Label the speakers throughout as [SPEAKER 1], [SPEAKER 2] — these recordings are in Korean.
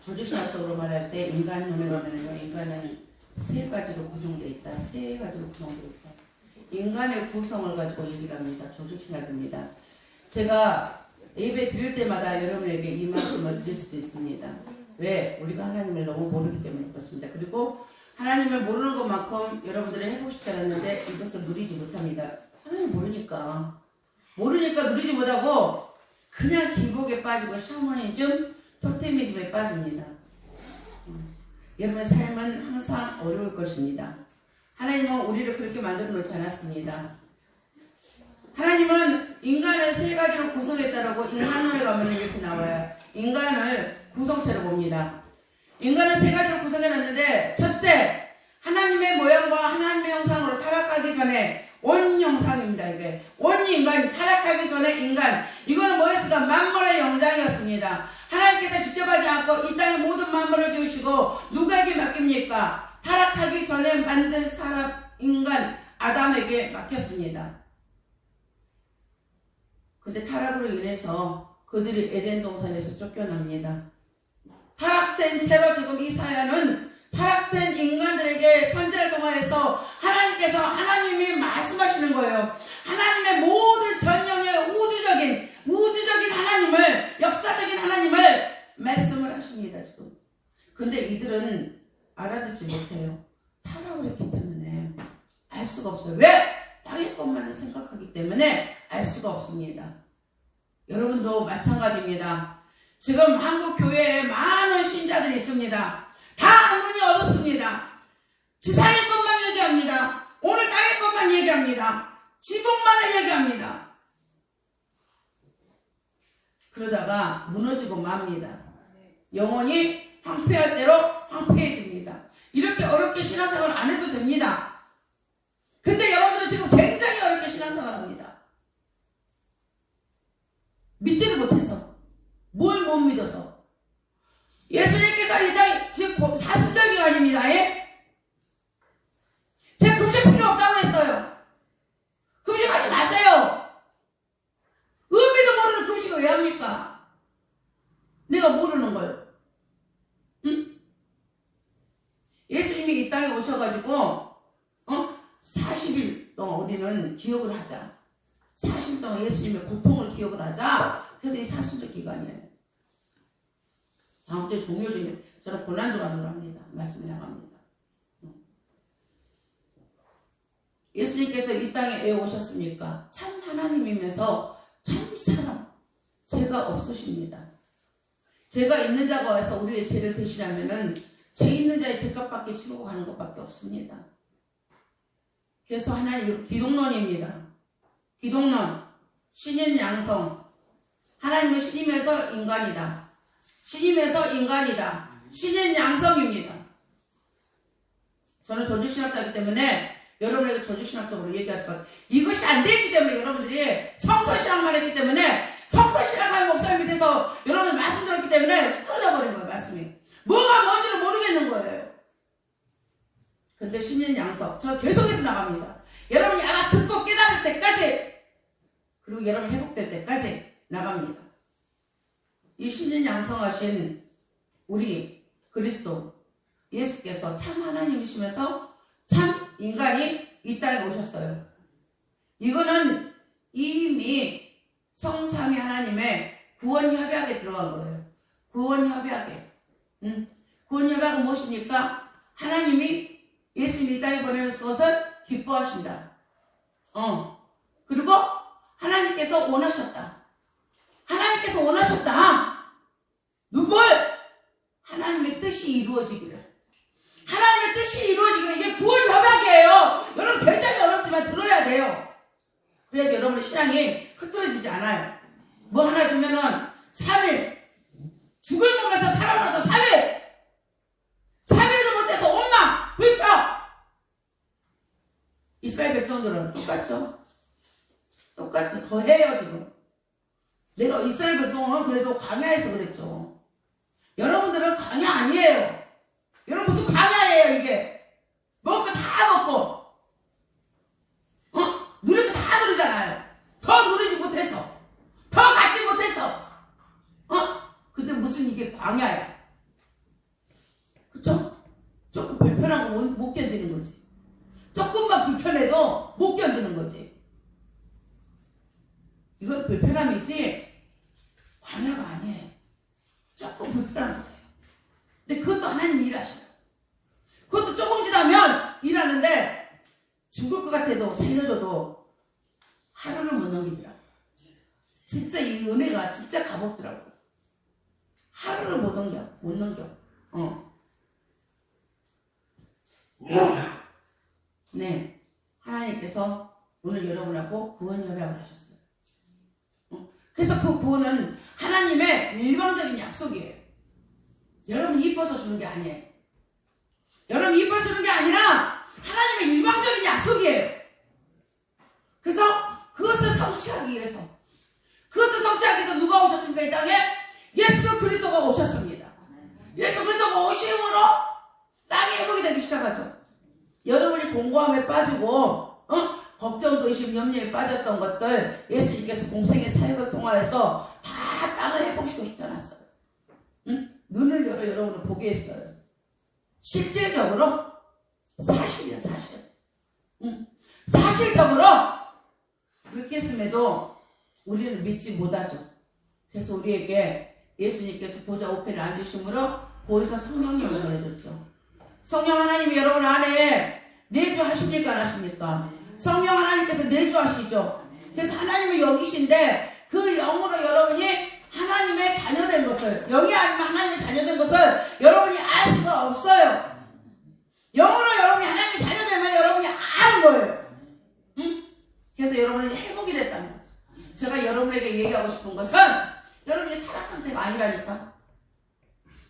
[SPEAKER 1] 조직신학적으로 말할 때 인간 눈에 가면은요, 인간은 세 가지로 구성되어 있다. 세 가지로 구성되어 있다. 인간의 구성을 가지고 얘기를 합니다. 조직신학입니다. 제가 예배 드릴 때마다 여러분에게 이 말씀을 드릴 수도 있습니다. 왜? 우리가 하나님을 너무 모르기 때문에 그렇습니다. 그리고 하나님을 모르는 것만큼 여러분들이 해보고 싶다 했는데 이것을 누리지 못합니다. 하나님 모르니까 누리지 못하고 그냥 기복에 빠지고 샤머니즘, 토테미즘에 빠집니다. 여러분의 삶은 항상 어려울 것입니다. 하나님은 우리를 그렇게 만들어 놓지 않았습니다. 하나님은 인간을 세 가지로 구성했다라고 인간론에 가면 이렇게 나와요. 인간을 구성체로 봅니다. 인간을 세 가지로 구성해놨는데, 첫째, 하나님의 모양과 하나님의 형상으로 타락하기 전에 원형상입니다. 이게 원인간, 타락하기 전에 인간. 이거는 뭐였습니까? 만물의 영장이었습니다. 하나님께서 직접 하지 않고 이 땅의 모든 만물을 지으시고 누구에게 맡깁니까? 타락하기 전에 만든 사람, 인간, 아담에게 맡겼습니다. 근데 타락으로 인해서 그들이 에덴 동산에서 쫓겨납니다. 타락된 채로 지금 이 사연은 타락된 인간들에게 선지자를 통하여서 하나님께서 하나님이 말씀하시는 거예요. 하나님의 모든 전영의 우주적인 하나님을, 역사적인 하나님을 말씀을 하십니다, 지금. 근데 이들은 알아듣지 못해요. 타락을 했기 때문에 알 수가 없어요. 왜? 땅의 것만을 생각하기 때문에 알 수가 없습니다. 여러분도 마찬가지입니다. 지금 한국 교회에 많은 신자들이 있습니다. 다 눈이 어둡습니다. 지상의 것만 얘기합니다. 오늘 땅의 것만 얘기합니다. 지붕만을 얘기합니다. 그러다가 무너지고 맙니다. 영혼이 황폐할 대로 황폐해집니다. 이렇게 어렵게 신앙생활 안 해도 됩니다. 근데 여러분들은 지금 굉장히 어렵게 신앙생활 합니다. 믿지를 못해서, 뭘 못 믿어서. 예수님께서 일단 지금 사순절기가 아닙니다. 예? 제가 금식 필요 없다고 했어요. 금식하지 마세요. 의미도 모르는 금식을 왜 합니까? 내가 모르는 걸. 응? 예수님이 이 땅에 오셔가지고 40일 동안 우리는 기억을 하자. 40일 동안 예수님의 고통을 기억을 하자. 그래서 이 사순절 기간이에요. 다음 주에 종료주에 저는 고난주간으로 합니다. 말씀이 나갑니다. 예수님께서 이 땅에 왜 오셨습니까? 참 하나님이면서 참 사람. 죄가 없으십니다. 죄가 있는 자가 와서 우리의 죄를 대신하면은 죄 있는 자의 죄값밖에 치르고 가는 것밖에 없습니다. 그래서 하나님 기독론입니다. 기독론, 신인 양성. 하나님은 신임에서 인간이다. 신임에서 인간이다. 신인 양성입니다. 저는 조직신학자이기 때문에 여러분에게 조직신학적으로 얘기할 수가 없어요. 이것이 안 되기 때문에 여러분들이 성서신학만 했기 때문에 성서신학하는 목사님 밑에서 여러분들 말씀 들었기 때문에 틀어져버린 거예요. 말씀이. 뭐가 뭔지를 모르겠는 거예요. 근데 신인 양성. 저 계속해서 나갑니다. 여러분이 알아듣고 깨달을 때까지, 그리고 여러분이 회복될 때까지 나갑니다. 이 신인 양성하신 우리 그리스도 예수께서 참 하나님이시면서 참 인간이 이 땅에 오셨어요. 이거는 이미 성삼위 하나님의 구원협약에 들어간 거예요. 구원협약에. 구원협약은 무엇입니까? 하나님이 예수님이 이 땅에 보내는 것을 기뻐하신다. 그리고 하나님께서 원하셨다. 하나님께서 원하셨다. 뭘? 하나님의 뜻이 이루어지기를. 하나님의 뜻이 이루어지기를. 이게 구원협약이에요. 여러분 굉장히 어렵지만 들어야 돼요. 그래야지 여러분의 신앙이 흐트러지지 않아요. 뭐 하나 주면은 3일. 죽을 몸에서 살아나도 3일. 3일도 못해서 원망, 불평. 이스라엘 백성들은 똑같죠? 똑같죠. 더 해요 지금. 내가 이스라엘 백성은 그래도 광야에서 그랬죠. 여러분들은 광야 아니에요. 여러분 무슨 광야예요 이게. 먹을 거 다 먹고 누릴 거 다 누리잖아요. 더 누리지 못해서, 더 갖지 못해서. 근데 무슨 이게 광야야. 조금 불편한 거 못 견디는 거지. 조금만 불편해도 못 견디는 거지. 이건 불편함이지 관여가 아니에요. 조금 불편한 거예요. 근데 그것도 하나님 일하셔요. 그것도 조금 지나면 일하는데 죽을 것 같아도 살려줘도 하루를 못 넘기더라고. 진짜 이 은혜가 진짜 값없더라고. 하루를 못 넘겨. 네, 하나님께서 오늘 여러분하고 구원 협약을 하셨어요. 그래서 그 구원은 하나님의 일방적인 약속이에요. 여러분 이뻐서 주는 게 아니에요. 여러분 이뻐서 주는 게 아니라 하나님의 일방적인 약속이에요. 그래서 그것을 성취하기 위해서 누가 오셨습니까? 이 땅에 예수 그리스도가 오셨습니다. 예수 그리스도가 오심으로 땅이 회복이 되기 시작하죠. 여러분이 공고함에 빠지고 걱정, 의심, 염려에 빠졌던 것들 예수님께서 공생의 사역을 통하여서 다 땅을 회복시키고 싶어놨어요. 눈을 열어 여러분을 보게 했어요. 실제적으로 사실이에요. 사실. 사실적으로 그렇게 했음에도 우리는 믿지 못하죠. 그래서 우리에게 예수님께서 보좌 우편에 앉으심으로 거기서 성령님을 보내줬죠. 성령 하나님이 여러분 안에 내주하십니까 안 하십니까? 성령 하나님께서 내주하시죠. 그래서 하나님이 영이신데 그 영으로 여러분이 하나님의 자녀된 것을, 영이 아니면 하나님의 자녀된 것을 여러분이 알 수가 없어요. 영으로 여러분이 하나님의 자녀되면 여러분이 아는 거예요. 그래서 여러분이 회복이 됐다는 거죠. 제가 여러분에게 얘기하고 싶은 것은 여러분이 타락 상태가 아니라니까.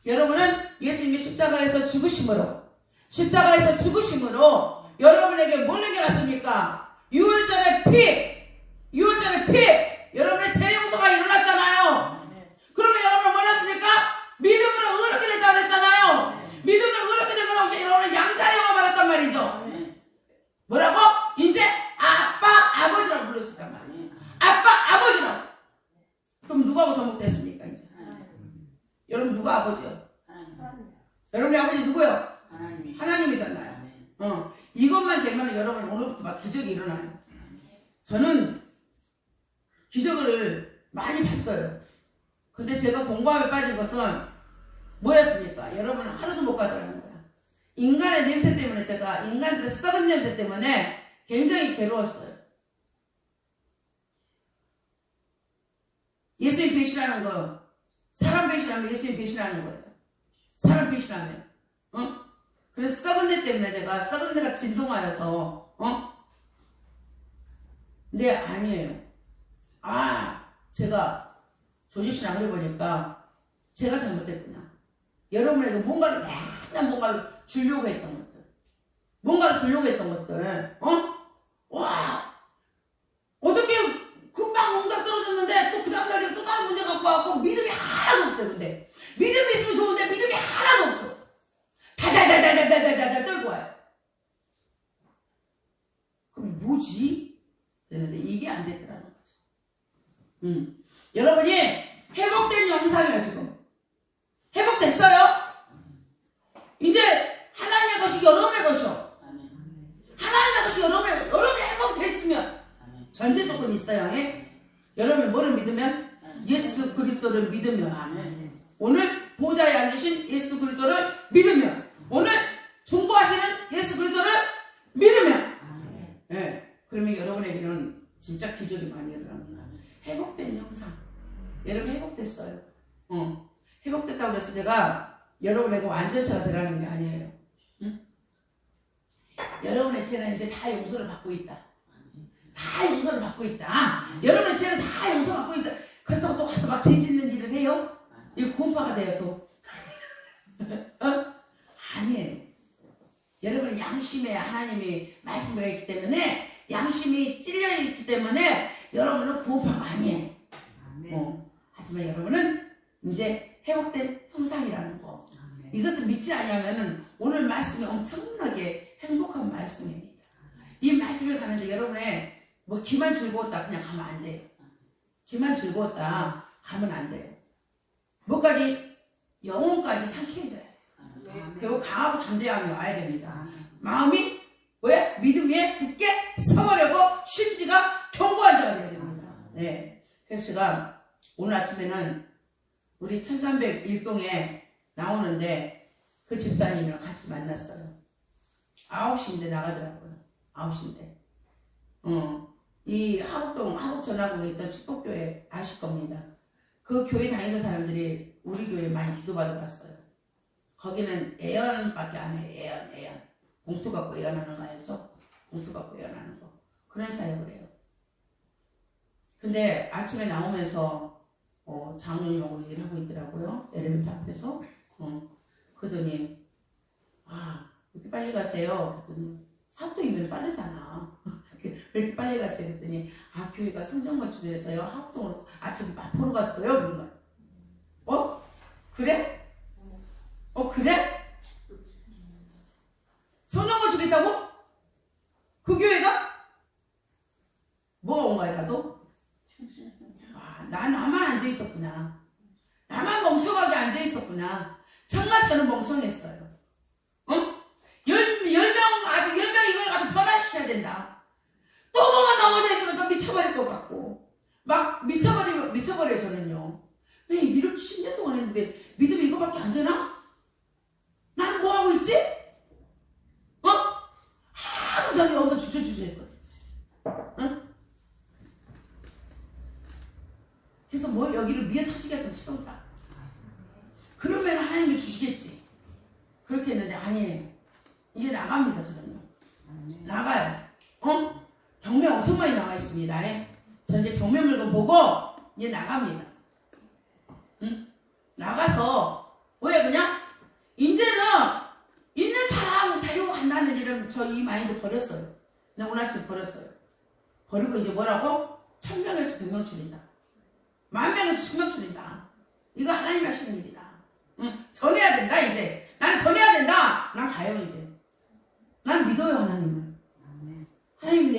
[SPEAKER 1] 여러분은 예수님이 십자가에서 죽으심으로 여러분에게 뭘 해결했습니까? 6월절의 피 여러분의 죄 용서가 일어났잖아요. 그러면 여러분은 뭘 했습니까? 믿음으로 의롭게 됐다고 그랬잖아요. 믿음으로 의롭게 된 것이 여러분은 양자형을 받았단 말이죠. 뭐라고? 이제 아빠 아버지라고 불렀었단 말이에요. 아빠 아버지라고. 그럼 누구하고 접목됐습니까? 이제 여러분 누가 아버지요? 여러분의 아버지 누구요? 하나님이잖아요. 이것만 되면 여러분 오늘부터 막 기적이 일어나요. 저는 기적을 많이 봤어요. 근데 제가 공부함에 빠진 것은 뭐였습니까? 여러분은 하루도 못 가더라는 거야. 인간의 냄새 때문에 제가 인간들의 썩은 냄새 때문에 굉장히 괴로웠어요. 예수님 배신하는 거, 사람 배신하면 예수님 배신하는 거예요. 사람 배신하면. 그래서 썩은 내 때문에 제가 썩은 내가 진동하여서 근데 아니에요. 제가 조직신앙을 해보니까 제가 잘못됐구나. 여러분에게 뭔가를 주려고 했던 것들. 어저께 금방 응답 떨어졌는데 또 그 다음 날에 또 다른 문제 갖고 와서 믿음이 하나도 없어요. 근데 믿음이 있으면 좋은데 믿음이 하나도 없어. 다다다다다다다다 떨고 와요. 그럼 뭐지? 그랬는데 이게 안 됐더라는 거죠. 여러분이 회복된 영상이에요. 지금 회복됐어요. 이제 하나님의 것이 여러분의 것이요. 하나님의 것이 여러분이 회복됐으면 전제 조건이 있어요. 여러분이 뭐를 믿으면? 예수 그리스도를 믿으면. 오늘 보좌에 앉으신 예수 그리스도를 믿으면, 오늘 중보하시는 예수 그리스도를 믿으면, 그러면 여러분에게는 진짜 기적이 많이 일어납니다. 회복된 영상. 여러분 회복됐어요. 회복됐다고 해서 제가 여러분에게 완전체가 되라는 게 아니에요. 여러분의 죄는 이제 다 용서를 받고 있다. 여러분의 죄는 다 용서받고 있어요. 그렇다고 또 가서 막 죄 짓는 일을 해요? 이거 구원파가 돼요 또. 아니에요. 여러분 양심에 하나님이 말씀을 했기 때문에, 양심이 찔려있기 때문에 여러분은 구원파가 아니에요. 하지만 여러분은 이제 회복된 형상이라는 거. 이것을 믿지 않으면 오늘 말씀이 엄청나게 행복한 말씀입니다. 이 말씀을 가는데 여러분의 뭐 기만 즐거웠다 그냥 가면 안 돼요. 기만 즐거웠다 가면 안 돼요. 뭐까지? 영혼까지 상쾌해져요. 그리고 강하고 담대함이 와야 됩니다. 마음이 왜? 믿음 위에 굳게 서보려고 심지가 견고한 자가 되어야 됩니다. 네. 그래서 제가 오늘 아침에는 우리 1301동에 나오는데 그 집사님이랑 같이 만났어요. 9시인데 나가더라고요. 9시인데. 이 하북 전화국에 있던 축복교회 아실 겁니다. 그 교회 다니는 사람들이 우리 교회 많이 기도받아 봤어요. 거기는 애연밖에 안 해요. 애연. 봉투 갖고 애연하는 거 알죠? 봉투 갖고 애연하는 거. 그런 사역을 해요. 근데 아침에 나오면서 장로님하고 얘기를 하고 있더라고요. 엘리베이터 앞에서. 그러더니 이렇게 빨리 가세요. 그랬더니 합동이면 빠르잖아. 왜 이렇게 빨리 갔어요? 그랬더니 교회가 성전건축에서요 합동으로 아침에 마포로 갔어요. 그런 거야. 그래? 그래? 성전건축 했다고? 그 교회가? 뭐가 온 거야 나도? 나만 앉아있었구나. 나만 멍청하게 앉아있었구나. 정말 저는 멍청했어요. 10명 이걸 가지고 변화시켜야 된다. 또 보면 넘어져 있으면 또 미쳐버릴 것 같고 막 미쳐버려요 저는요. 왜 이렇게 10년 동안 했는데 믿음이 이거밖에 안 되나? 나는 뭐 하고 있지? 하도 저는 여기서 주저주저 했거든. 그래서 뭘 여기를 미어 터지게끔 치던가. 그러면 하나님이 주시겠지. 그렇게 했는데 아니에요. 이제 나갑니다 저는요. 나가요. 경매 엄청 많이 나와 있습니다. 전 이제 경매 물건 보고 이제 나갑니다. 나가서 왜 그냥 이제는 있는 사람 데리고 간다는 일은 저 이 마인드 버렸어요. 그냥 오늘 아침 버렸어요. 버리고 이제 뭐라고? 1000명에서 100명 줄인다. 10,000명에서 10,000명 줄인다. 이거 하나님 하시는 일이다. 전해야 된다 이제. 나는 전해야 된다. 난 가요 이제. 난 믿어요 하나님을. 하나님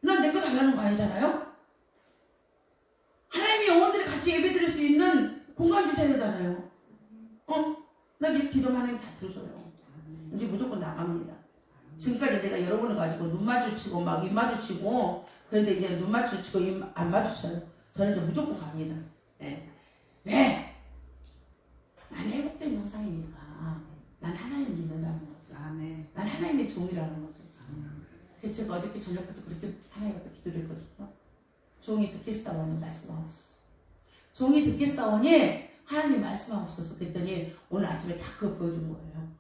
[SPEAKER 1] 난 내 거 달라는 거 아니잖아요. 하나님이 영혼들이 같이 예배 드릴 수 있는 공간 주셔야 되잖아요. 난 이 기도만 하나님 다 들어줘요. 이제 무조건 나갑니다. 지금까지 내가 여러분을 가지고 눈 마주치고 막 입 마주치고 그런데 이제 눈 마주치고 입 안 마주쳐요. 저는 이제 무조건 갑니다. 네. 왜? 난 회복된 영상이니까 난 하나님 믿는다는 거죠. 난 하나님의 종이라는 거죠. 그래서 제가 어저께 저녁부터 그렇게 하나님 앞에 기도를 했거든요. 종이 듣겠사오니 말씀하옵소서. 종이 듣겠사오니 하나님 말씀하옵소서. 그랬더니 오늘 아침에 다 그거 보여준 거예요.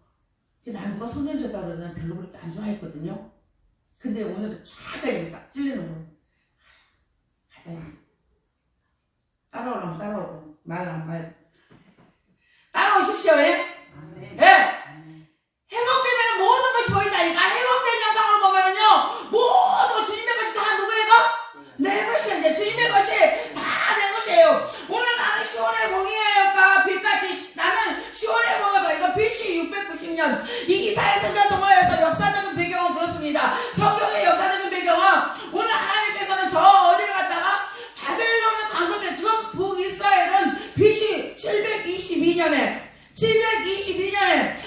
[SPEAKER 1] 난 누가 성경 줬다고 그러다 난 별로 그렇게 안 좋아했거든요. 근데 오늘은 쫙 이렇게 딱 찔리는 거예요. 가자 이제. 따라오라면 따라오고 말라면 말. 따라오십시오. 예? 회복되면 모든 것이 보인다니까. 회복된 영상으로 보면은요 모든 주님의 것이 다 누구의 것? 내 것이야. 이제 주님의 것이 다 내 것이에요. 오늘 나는 시온의 공의회였다. 빛같이 나는 시온의 공의회가 이거 BC 690년 이 이사야 선지자 동화에서 역사적인 배경은 그렇습니다. 성경의 역사적인 배경은 오늘 하나님께서는 저 어디를 갔다가 바벨론을 강성해. 지금 북이스라엘은 BC 722년에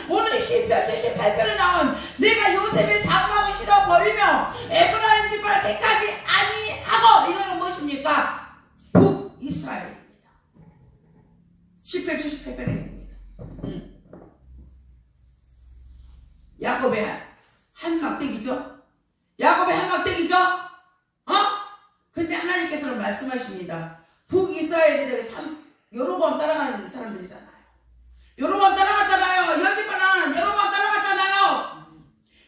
[SPEAKER 1] 오늘 시편 78편에 나온 내가 요셉의 장막을 실어버리며 에브라임 지파를 택하지 아니하고 이거는 무엇입니까? 북이스라엘입니다. 시편 78편입니다. 야곱의 한 막대기죠? 근데 하나님께서는 말씀하십니다. 북이스라엘에 대해 여로보암 따라가는 사람들이잖아요. 여로보암 따라갔잖아요. 여지파는 여로보암 따라갔잖아요.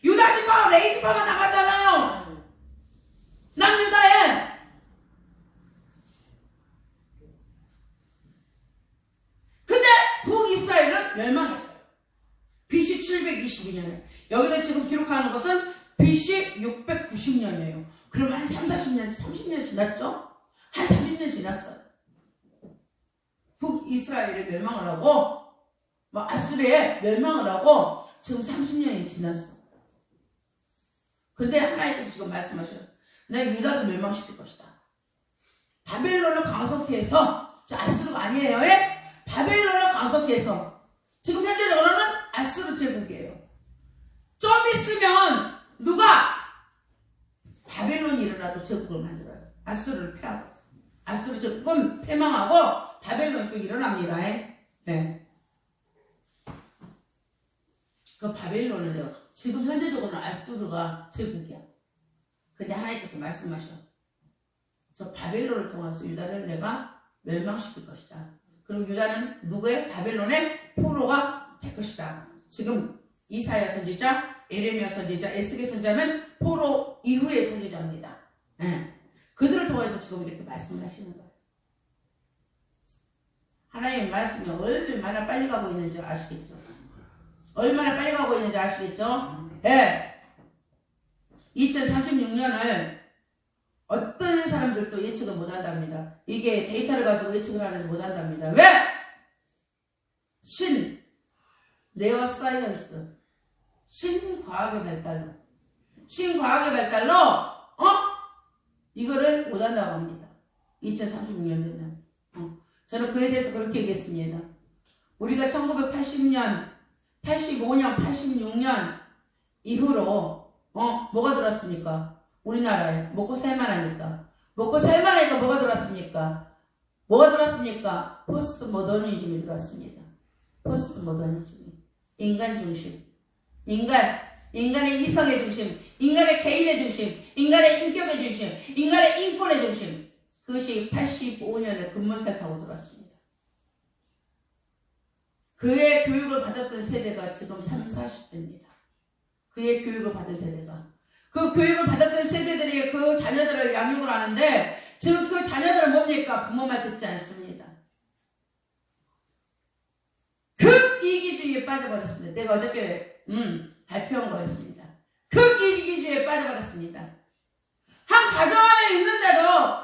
[SPEAKER 1] 유다지파 레이지파가 나갔잖아요. 남유다에. 근데 북이스라엘은 멸망했어요. BC 722년에. 여기는 지금 기록하는 것은 BC 690년이에요. 그러면 한 30년 지났죠? 한 30년 지났어요. 북이스라엘이 멸망을 하고 아수르에 멸망을 하고 지금 30년이 지났어. 근데 하나님께서 지금 말씀하셔요. 내가 유다도 멸망시킬 것이다. 바벨론을 강성케 해서 저 아수르가 아니에요. 바벨론을 강성케 해서 지금 현재적으로는 아수르 제국이에요. 좀 있으면 누가? 바벨론이 일어나도 제국을 만들어요. 아수르를 패하고. 아수르 제국은 패망하고 바벨론이 또 일어납니다. 네. 그 바벨론을요, 지금 현재적으로는 아수르가 제국이야. 근데 하나님께서 말씀하셔. 저 바벨론을 통해서 유다를 내가 멸망시킬 것이다. 그리고 유다는 누구의? 바벨론의 포로가 될 것이다. 지금 이사야 선지자, 에레미야 선지자, 에스겔 선지자는 포로 이후의 선지자입니다. 네. 그들을 통해서 지금 이렇게 말씀을 하시는 거예요. 하나님의 말씀이 얼마나 빨리 가고 있는지 아시겠죠? 얼마나 빨리 가고 있는지 아시겠죠? 네. 2036년을 어떤 사람들도 예측을 못한답니다. 이게 데이터를 가지고 예측을 하는데 못한답니다. 왜? 네오사이언스, 신과학의 발달로, 이거를 못한다고 합니다. 2036년 되면. 저는 그에 대해서 그렇게 얘기했습니다. 우리가 1980년, 85년, 86년 이후로 뭐가 들었습니까? 우리나라에 먹고 살만하니까. 먹고 살만하니까 뭐가 들었습니까? 뭐가 들었습니까? 포스트 모더니즘이 들었습니다. 포스트 모더니즘. 인간 중심. 인간의 이성의 중심. 인간의 개인의 중심. 인간의 인격의 중심. 인간의 인권의 중심. 그것이 85년에 급물살 타고 들어왔습니다. 그의 교육을 받았던 세대가 지금 30, 40대입니다. 그의 교육을 받은 세대가. 그 교육을 받았던 세대들이 그 자녀들을 양육을 하는데 지금 그 자녀들은 뭡니까? 부모 말 듣지 않습니다. 극이기주의에 빠져버렸습니다. 내가 어저께 발표한 거였습니다. 극이기주의에 빠져버렸습니다. 한 가정 안에 있는데도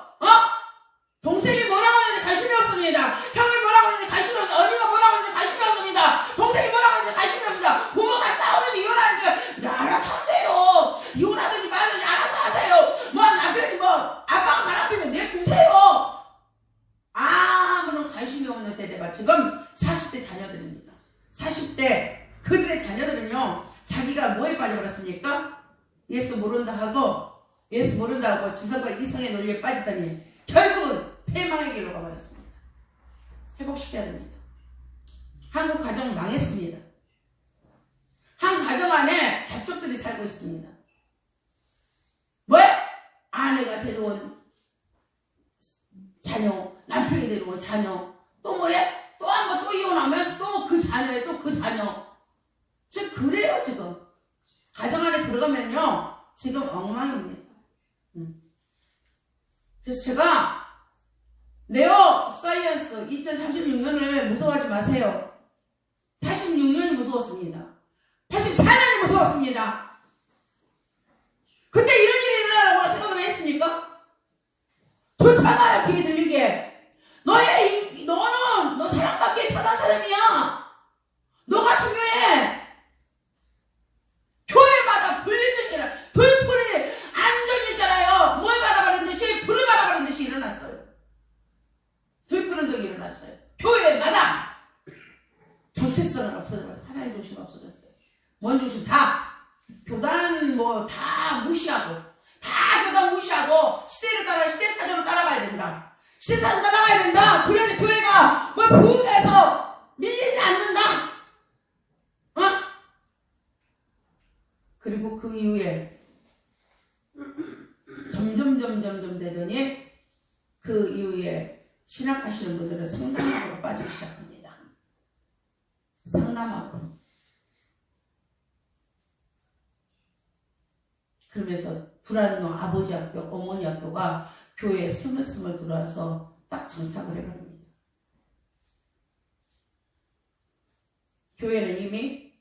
[SPEAKER 1] 동생이 뭐라고 하는지 관심이 없습니다. 형이 뭐라고 하는지 관심이 없습니다. 언니가 뭐라고 하는지 관심이 없습니다. 동생이 뭐라고 하는지 관심이 없습니다. 부모가 싸우는지 이혼하는지 알아서 하세요. 이혼하든지 말든지 알아서 하세요. 뭐 남편이 뭐 아빠가 말 앞에서 내두세요. 아무런 관심이 없는 세대가 지금 40대 자녀들입니다. 40대 그들의 자녀들은요, 자기가 뭐에 빠져버렸습니까? 예수 모른다 하고 지성과 이성의 논리에 빠지다니 결국은 패망의 길로 가버렸습니다. 회복시켜야 됩니다. 한국 가정은 망했습니다. 한 가정 안에 잡족들이 살고 있습니다. 뭐야? 아내가 데려온 자녀, 남편이 데려온 자녀, 또 뭐야? 또 한 번 또 이혼하면 또 그 자녀에 또 그 자녀. 지금 그래요, 지금. 가정 안에 들어가면요, 지금 엉망입니다. 그래서 제가 네오 사이언스 2036년을 무서워하지 마세요. 86년이 무서웠습니다. 84년이 무서웠습니다. 그때 이런 일이 일어나라고 생각을 했습니까? 좋잖아요, 귀에 들리게. 너 사랑받기에 태어난 사람이야. 너가 중요해. 교회마다 불린 듯이 돌풀이 안전이잖아요. 뭘 받아버린 듯이 불을 받아버린 듯이 일어났어요. 돌푸른 적이 일어났어요. 교회마다 정체성은 없어져버렸어요. 하나의 중심 없어졌어요. 뭔 중심? 다 교단 다 무시하고 시대를 따라 시대 사정을 따라가야 된다. 시대 사정 따라가야 된다. 그래야지 교회가 부흥해서 밀리지 않는다. 그리고 그 이후에 점점 되더니 그 이후에 신학하시는 분들은 상담학으로 빠지기 시작합니다. 상담학으로. 그러면서 불안노 아버지 학교, 어머니 학교가 교회에 스물스물 들어와서 딱 정착을 해버립니다. 교회는 이미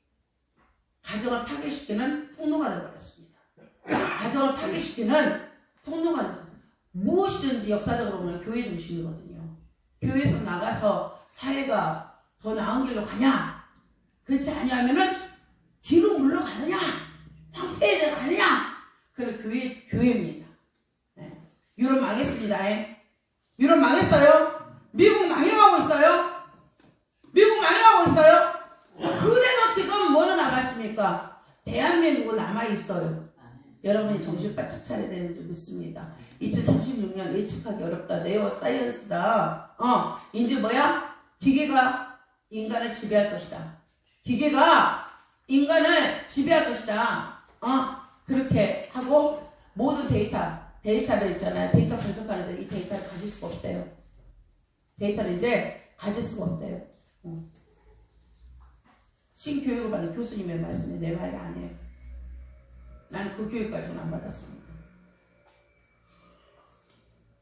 [SPEAKER 1] 가정을 파괴시키는 통로가 되어버렸습니다. 가정을 파괴시키는 통로가 되어버렸습니다. 무엇이든지 역사적으로 보면 교회 중심이거든요. 교회에서 나가서 사회가 더 나은 길로 가냐? 그렇지 아니하면은 뒤로 물러가느냐? 황폐해 가느냐? 그건 교회입니다. 네. 유럽 망했습니다. 유럽 망했어요. 미국 망해가고 있어요. 그래도 지금 뭐는 됐습니까? 대한민국은 남아있어요. 여러분이 정신 바짝 차려야 되는 줄 믿습니다. 2036년 예측하기 어렵다. 네오 사이언스다. 이제 뭐야? 기계가 인간을 지배할 것이다. 기계가 인간을 지배할 것이다. 그렇게 하고 모든 데이터를 있잖아요. 데이터 분석하는데 이 데이터를 가질 수가 없대요. 데이터를 이제 가질 수가 없대요. 신교육을 받은 교수님의 말씀이 내 말이 아니에요. 나는 그 교육까지는 안 받았습니다.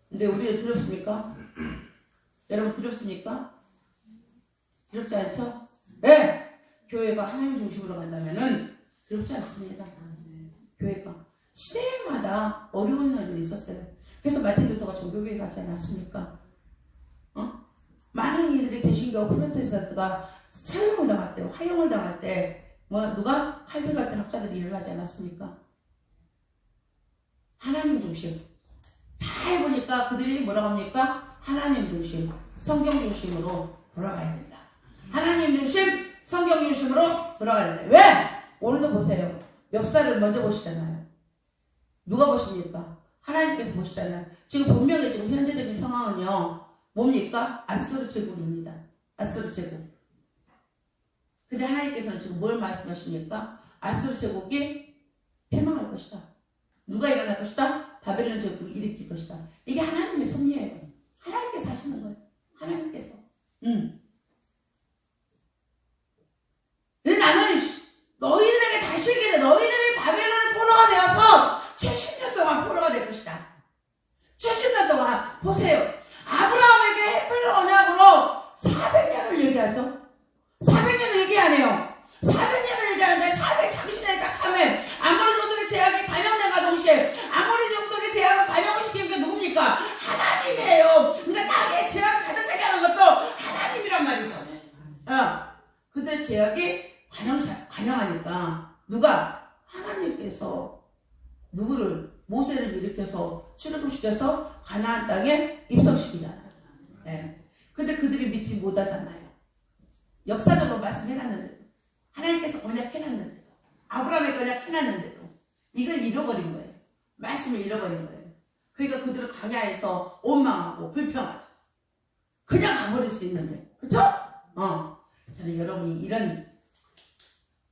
[SPEAKER 1] 근데 우리는 두렵습니까? 여러분 두렵습니까? 두렵지 않죠? 네! 교회가 하나님 중심으로 간다면은 두렵지 않습니다. 교회가 시대마다 어려운 날이 있었어요. 그래서 마틴 루터가 종교교회 가지 않았습니까? 많은 이들이 개신교 프로테스탄트가 살롱을 당할 때, 화형을 당할 때, 누가 칼빈 같은 학자들이 일어나지 않았습니까? 하나님 중심. 다 해보니까 그들이 뭐라고 합니까? 하나님 중심, 성경 중심으로 돌아가야 된다. 하나님 중심, 성경 중심으로 돌아가야 된다. 왜? 오늘도 보세요. 역사를 먼저 보시잖아요. 누가 보십니까? 하나님께서 보시잖아요. 지금 분명히 지금 현재적인 상황은요. 뭡니까? 아수르 제국입니다. 아수르 제국. 근데 하나님께서는 지금 뭘 말씀하십니까? 아수르 제국이 패망할 것이다. 누가 일어날 것이다? 바벨론 제국이 일으킬 것이다. 이게 하나님의 섭리예요. 하나님께서 하시는 거예요. 하나님께서. 근데 나는 너희들에게 다시 얘기해. 너희들이 바벨론의 포로가 되어서 70년 동안 포로가 될 것이다. 70년 동안 보세요. 아브라함에게 햇불 언약으로 400년을 얘기하죠. 400년을 얘기 안 해요. 400년을 얘기하는데 430년에 딱 참해. 아모리 족속의 제약이 반영된과 동시에 아모리 족속의 제약을 반영시키는 게 누굽니까? 하나님이에요. 근데 땅에 제약을 가득차게 하는 것도 하나님이란 말이죠. 그들의 제약이 관영하니까 누가? 하나님께서 누구를? 모세를 일으켜서 출애굽시켜서 가나안 땅에 입성시키잖아요. 네. 근데 그들이 믿지 못하잖아요. 역사적으로 말씀해놨는데도 하나님께서 언약해놨는데도 아브라함에게 언약해놨는데도 이걸 잃어버린 거예요. 말씀을 잃어버린 거예요. 그러니까 그들은 광야에서 원망하고 불평하죠. 그냥 가버릴 수 있는데 그쵸? 저는 여러분이 이런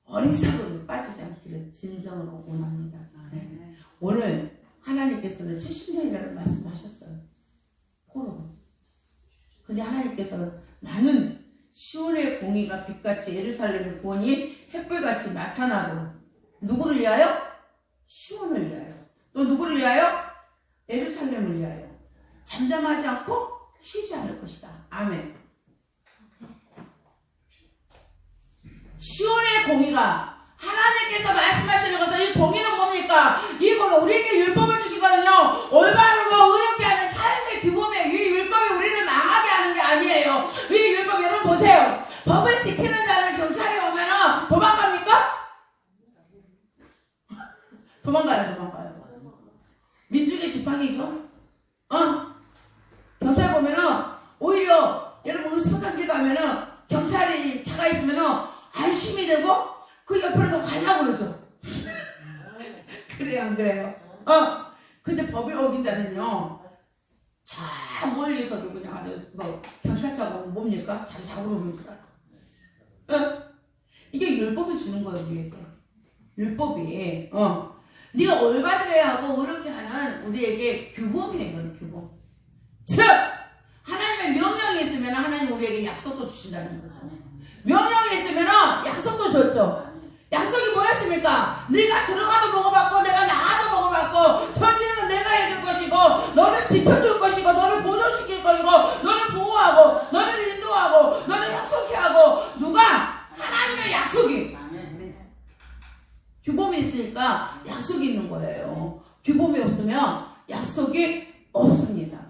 [SPEAKER 1] 어리석음에 빠지지 않기를 진정으로 원합니다. 네. 오늘 하나님께서는 70년이라는 말씀을 하셨어요. 포로. 근데 하나님께서는 나는 시온의 공의가 빛같이 예루살렘의 구원이 햇불같이 나타나도록 누구를 위하여? 시온을 위하여. 또 누구를 위하여? 예루살렘을 위하여. 잠잠하지 않고 쉬지 않을 것이다. 아멘. 시온의 공의가 하나님께서 말씀하시는 것은 이 공의는 뭡니까? 이거 우리에게 율법을 주시거든요. 올바르고 의롭게 하는 삶의 규범에 이 율법이 우리를 망하게 하는 게 아니에요. 이 율법 여러분 보세요. 법을 지키는 자는 경찰이 오면은 도망갑니까? 도망가요. 민중의 지팡이죠. 경찰 보면은 오히려 여러분 의수단길 가면은 경찰이 차가 있으면은 안심이 되고 그 옆으로도 가려고 그러죠. 그래요, 안 그래요? 근데 법을 어긴 자는요, 차 멀리서도 그냥 아주, 경찰차가 뭡니까? 자기 잡으러 오는 줄 알아. 이게 율법을 주는 거예요, 우리에게. 율법이. 네가 올바르게 하고 의롭게 하는 우리에게 규범이에요, 이거는 규범. 즉, 하나님의 명령이 있으면 하나님 우리에게 약속도 주신다는 거잖아요. 명령이 있으면 약속도 줬죠. 약속이 뭐였습니까? 네가 들어가도 보고받고 내가 나가도 보고받고 전쟁은 내가 해줄 것이고 너를 지켜줄 것이고 너를 보존시킬 것이고 너를 보호하고 너를 인도하고 너를 형통케 하고 누가? 하나님의 약속이. 규범이 있으니까 약속이 있는 거예요. 규범이 없으면 약속이 없습니다.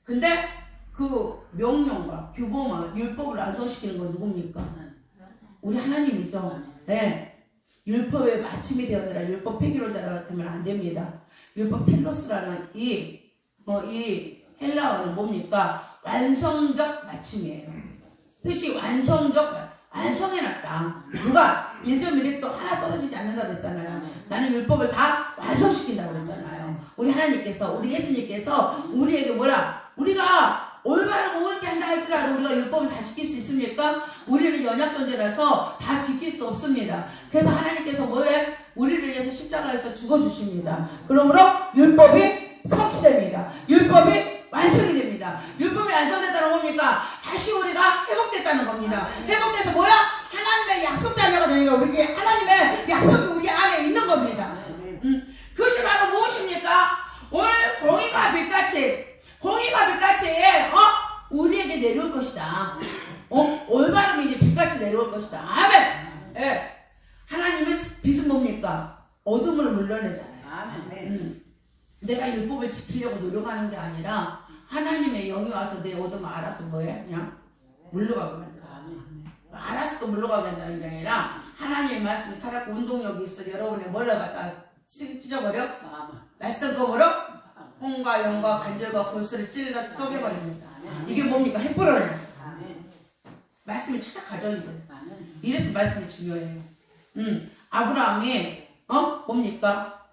[SPEAKER 1] 근데 그 명령과 규범과 율법을 완성시키는 건 누굽니까? 우리 하나님이죠. 네. 율법에 마침이 되었느라 율법 폐기론자가 되면 안 됩니다. 율법 텔로스라는 이 헬라어는 뭡니까? 완성적 마침이에요. 뜻이 완성해놨다. 누가? 1.1획도 하나 떨어지지 않는다고 했잖아요. 나는 율법을 다 완성시킨다고 그랬잖아요. 우리 하나님께서, 우리 예수님께서 우리에게 뭐라? 우리가 올바르고 옳게 한다 할지라도 우리가 율법을 다 지킬 수 있습니까? 우리는 연약 존재라서 다 지킬 수 없습니다. 그래서 하나님께서 뭐해? 우리를 위해서 십자가에서 죽어주십니다. 그러므로 율법이 성취됩니다. 율법이 완성이 됩니다. 율법이 완성됐다는 뭡니까? 다시 우리가 회복됐다는 겁니다. 회복돼서 뭐야? 하나님의 약속 자녀가 되는 거예요. 우리에게 하나님의 약속이 우리 안에 있는 겁니다. 그것이 바로 무엇입니까? 오늘 공의가 빛같이 우리에게 내려올 것이다. 올바름이 이제 빛같이 내려올 것이다. 아멘. 예. 하나님의 빛은 뭡니까? 어둠을 물러내잖아요. 아멘. 내가 율법을 지키려고 노력하는 게 아니라 하나님의 영이 와서 내 어둠을 알아서 뭐해? 그냥 물러가게 만들어. 알아서 또 물러가게 한다는 게 아니라 하나님의 말씀이 살았고 운동력이 있어. 여러분의 머리를 갖다 찢어버려? 낯선 검으로 홍과 영과 관절과 골수를 찔러 쪼개버립니다. 이게 뭡니까? 햇불어냐? 말씀이 찾아가죠. 이래서 말씀이 중요해요. 아브라함이 뭡니까?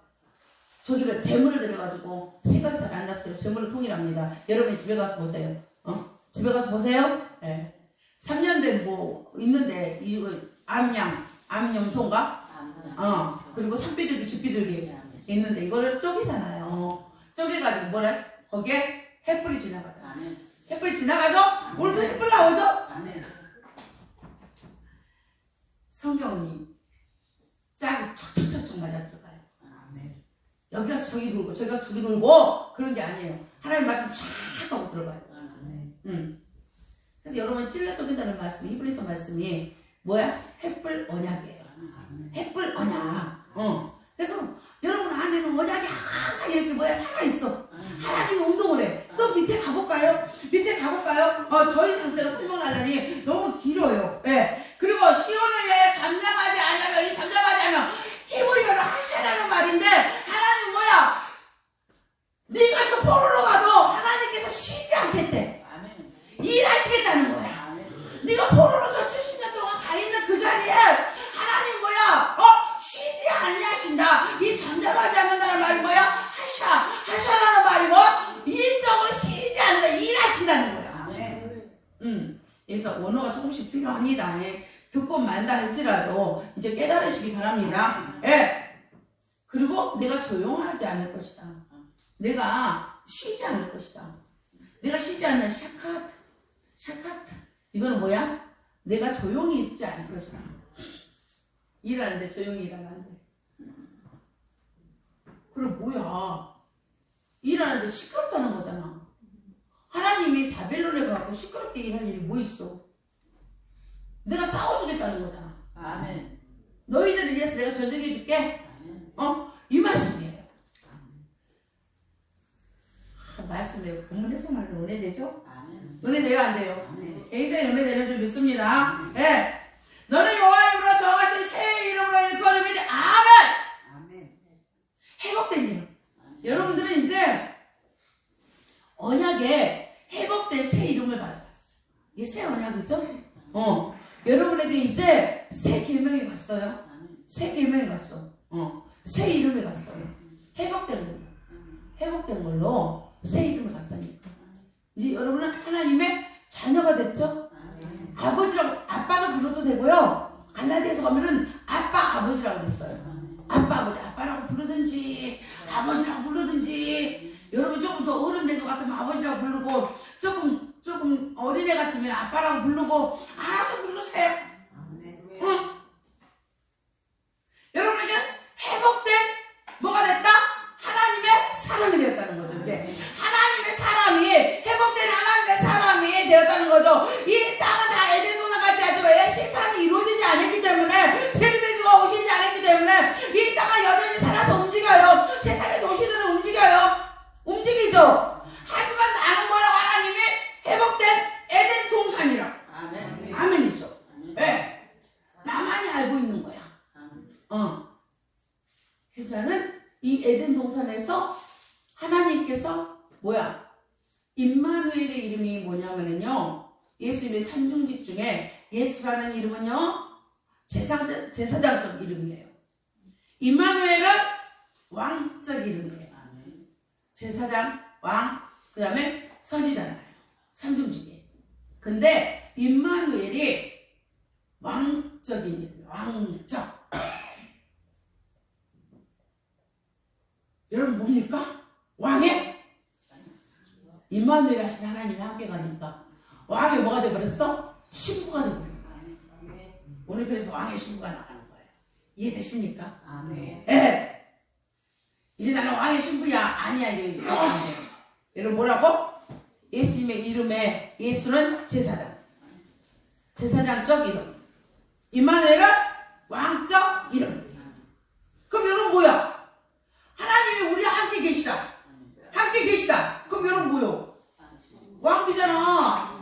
[SPEAKER 1] 저기를 재물을 들여가지고 생각이 잘 안 났어요. 재물을 통일합니다. 여러분이 집에 가서 보세요. 집에 가서 보세요. 네. 3년 된 뭐 있는데 이거 암염소인가? 그리고 산비둘기, 집비둘기 있는데 이거를 쪼개잖아요. 쪼개가지고 뭐래? 거기에 햇불이 지나가죠. 햇불이 지나가죠? 오늘도 햇불 나오죠? 성경이 짝이 척척척척 맞아 들어가요. 여기 가서 저기 돌고 저기 가서 저기 돌고 그런 게 아니에요. 하나님 말씀 쫙 하고 들어가요. 그래서 여러분 찔러 쪼갠다는 말씀이 히브리서 말씀이 뭐야? 햇불 언약이에요. 햇불 언약. 그래서 여러분 안에는 언약이 항상 이렇게 뭐야 살아있어. 하나님이 운동을 해. 또 밑에 가볼까요? 더 이상 내가 설명하려니 너무 길어요. 네. 그리고 시온을 위해 잠잠하지 않으면 이 잠잠하지 않으면 히브리어로 하시라는 말인데 하나님 뭐야? 네가 저 포로로 가도 하나님께서 쉬지 않겠대. 일하시겠다는 거야. 네가 포로로 저 70년 동안 가 있는 그 자리에 하나님 뭐야? 쉬지 않으신다. 이 잠잠하지 않는다는 말이 뭐야? 하샤라는 말이 뭐? 일적으로 쉬지 않는다. 일하신다는 거야. 그래서 원어가 조금씩 필요합니다. 예. 듣고 만다 할지라도 이제 깨달으시기 바랍니다. 예. 그리고 내가 조용하지 않을 것이다. 내가 쉬지 않을 것이다. 내가 쉬지 않는 샤카트. 이거는 뭐야? 내가 조용히 있지 않을 것이다. 일하는데 조용히 일하면 안 돼. 그럼 뭐야? 일하는데 시끄럽다는 거잖아. 하나님이 바벨론에 가고 시끄럽게 일할 일이 뭐 있어? 내가 싸워주겠다는 거잖아. 아멘. 너희들을 위해서 내가 전쟁해줄게. 이 말씀이에요. 말씀에 본문에서 말로 은혜되죠? 아멘. 은혜돼요, 안 돼요? 굉장히 은혜되는 줄 믿습니다. 예. 네. 너는 여호와 이름으로 정하신 새 이름으로 일컬음이 아멘. 회복된 이름. 여러분들은 이제 언약에 회복된 새 이름을 받았어요. 이게 새 언약이죠? 여러분에게 이제 새 계명이 갔어요. 새 계명이 갔어. 새 이름이 갔어요. 회복된 걸로 새 이름을 갔다니까. 이제 여러분은 하나님의 자녀가 됐죠? 아버지라고, 아빠도 불러도 되고요. 갈라디아서 가면은 아빠, 아버지라고 했어요. 아빠, 아버지, 아빠라고 부르든지, 아버지라고 부르든지, 여러분 조금 더 어른 된 것 같으면 아버지라고 부르고, 조금 어린애 같으면 아빠라고 부르고, 알아서 부르세요. 응? 여러분에게 회복된, 뭐가 됐다? 하나님의 사람이 되었다는 거죠, 이제. 하나님의 사람이, 회복된 하나님의 사람이 되었다는 거죠. 이 땅은 다 에덴 동산 같지 않지만 심판이 이루어지지 않았기 때문에, 죄인들주가 오시지 않았기 때문에, 이 땅은 여전히 살아서 움직여요. 세상의 도시들은 움직이죠. 하지만 나는 뭐라고 하나님이 회복된 에덴 동산이라고. 아멘이죠. 네. 나만이 알고 있는 거야. 그래서 나는 이 에덴 동산에서 하나님께서 뭐야? 임마누엘의 이름이 뭐냐면요. 예수님의 삼중직 중에 예수라는 이름은요. 제사장적 이름이에요. 임마누엘은 왕적 이름이에요. 제사장, 왕, 그 다음에 선지자잖아요. 삼중직이에요. 근데 임마누엘이 왕적인 이름이에요. 왕적. 여러분 뭡니까? 왕의? 임마누엘 하신 하나님이 함께 가니까 왕이 뭐가 되어버렸어? 신부가 되어버렸어요. 오늘 그래서 왕의 신부가 나가는 거예요. 이해되십니까?
[SPEAKER 2] 아멘.
[SPEAKER 1] 예. 이제 나는 왕의 신부야. 아니야. 이제 여러분 뭐라고? 예수님의 이름에 예수는 제사장. 제사장적 이름. 임마누엘은 왕적 이름. 그럼 여러분 뭐야? 하나님이 우리와 함께 계시다. 함께 계시다. 그럼 여러분 뭐요? 왕비잖아.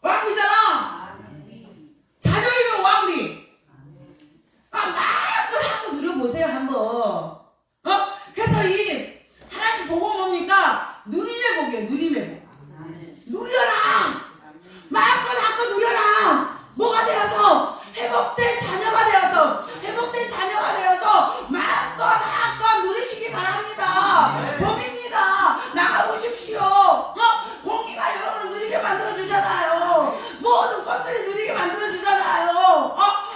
[SPEAKER 1] 왕비잖아. 자녀이면 왕비. 마음껏 한번 누려보세요, 한번. 그래서 이 하나님 복은 뭡니까? 누림의 복이에요, 누림의 복. 누려라. 마음껏 한껏 누려라. 뭐가 되어서? 회복된 자녀가 되어서, 회복된 자녀가 되어서 마음껏 한껏 누리시기 바랍니다. 봄입니다. 나가보십시오. 공기가 여러분을 누리게 만들어주잖아요. 모든 것들이 누리게 만들어주잖아요.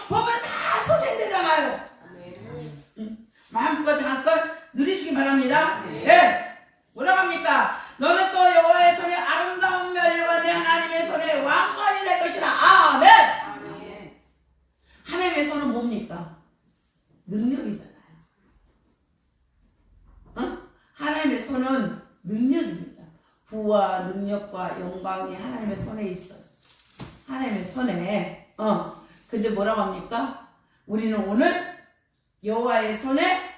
[SPEAKER 1] 보면 다 소생되잖아요. 마음껏 한껏 누리시기 바랍니다. 네. 뭐라고 합니까? 너는 또 여호와의 손에 아름다운 멸류가 내 하나님의 손에 왕관이 될 것이라. 아멘. 하나님의 손은 뭡니까? 능력이잖아요. 하나님의 손은 능력입니다. 부와 능력과 영광이 하나님의 손에 있어요. 하나님의 손에. 근데 뭐라고 합니까? 우리는 오늘 여호와의 손에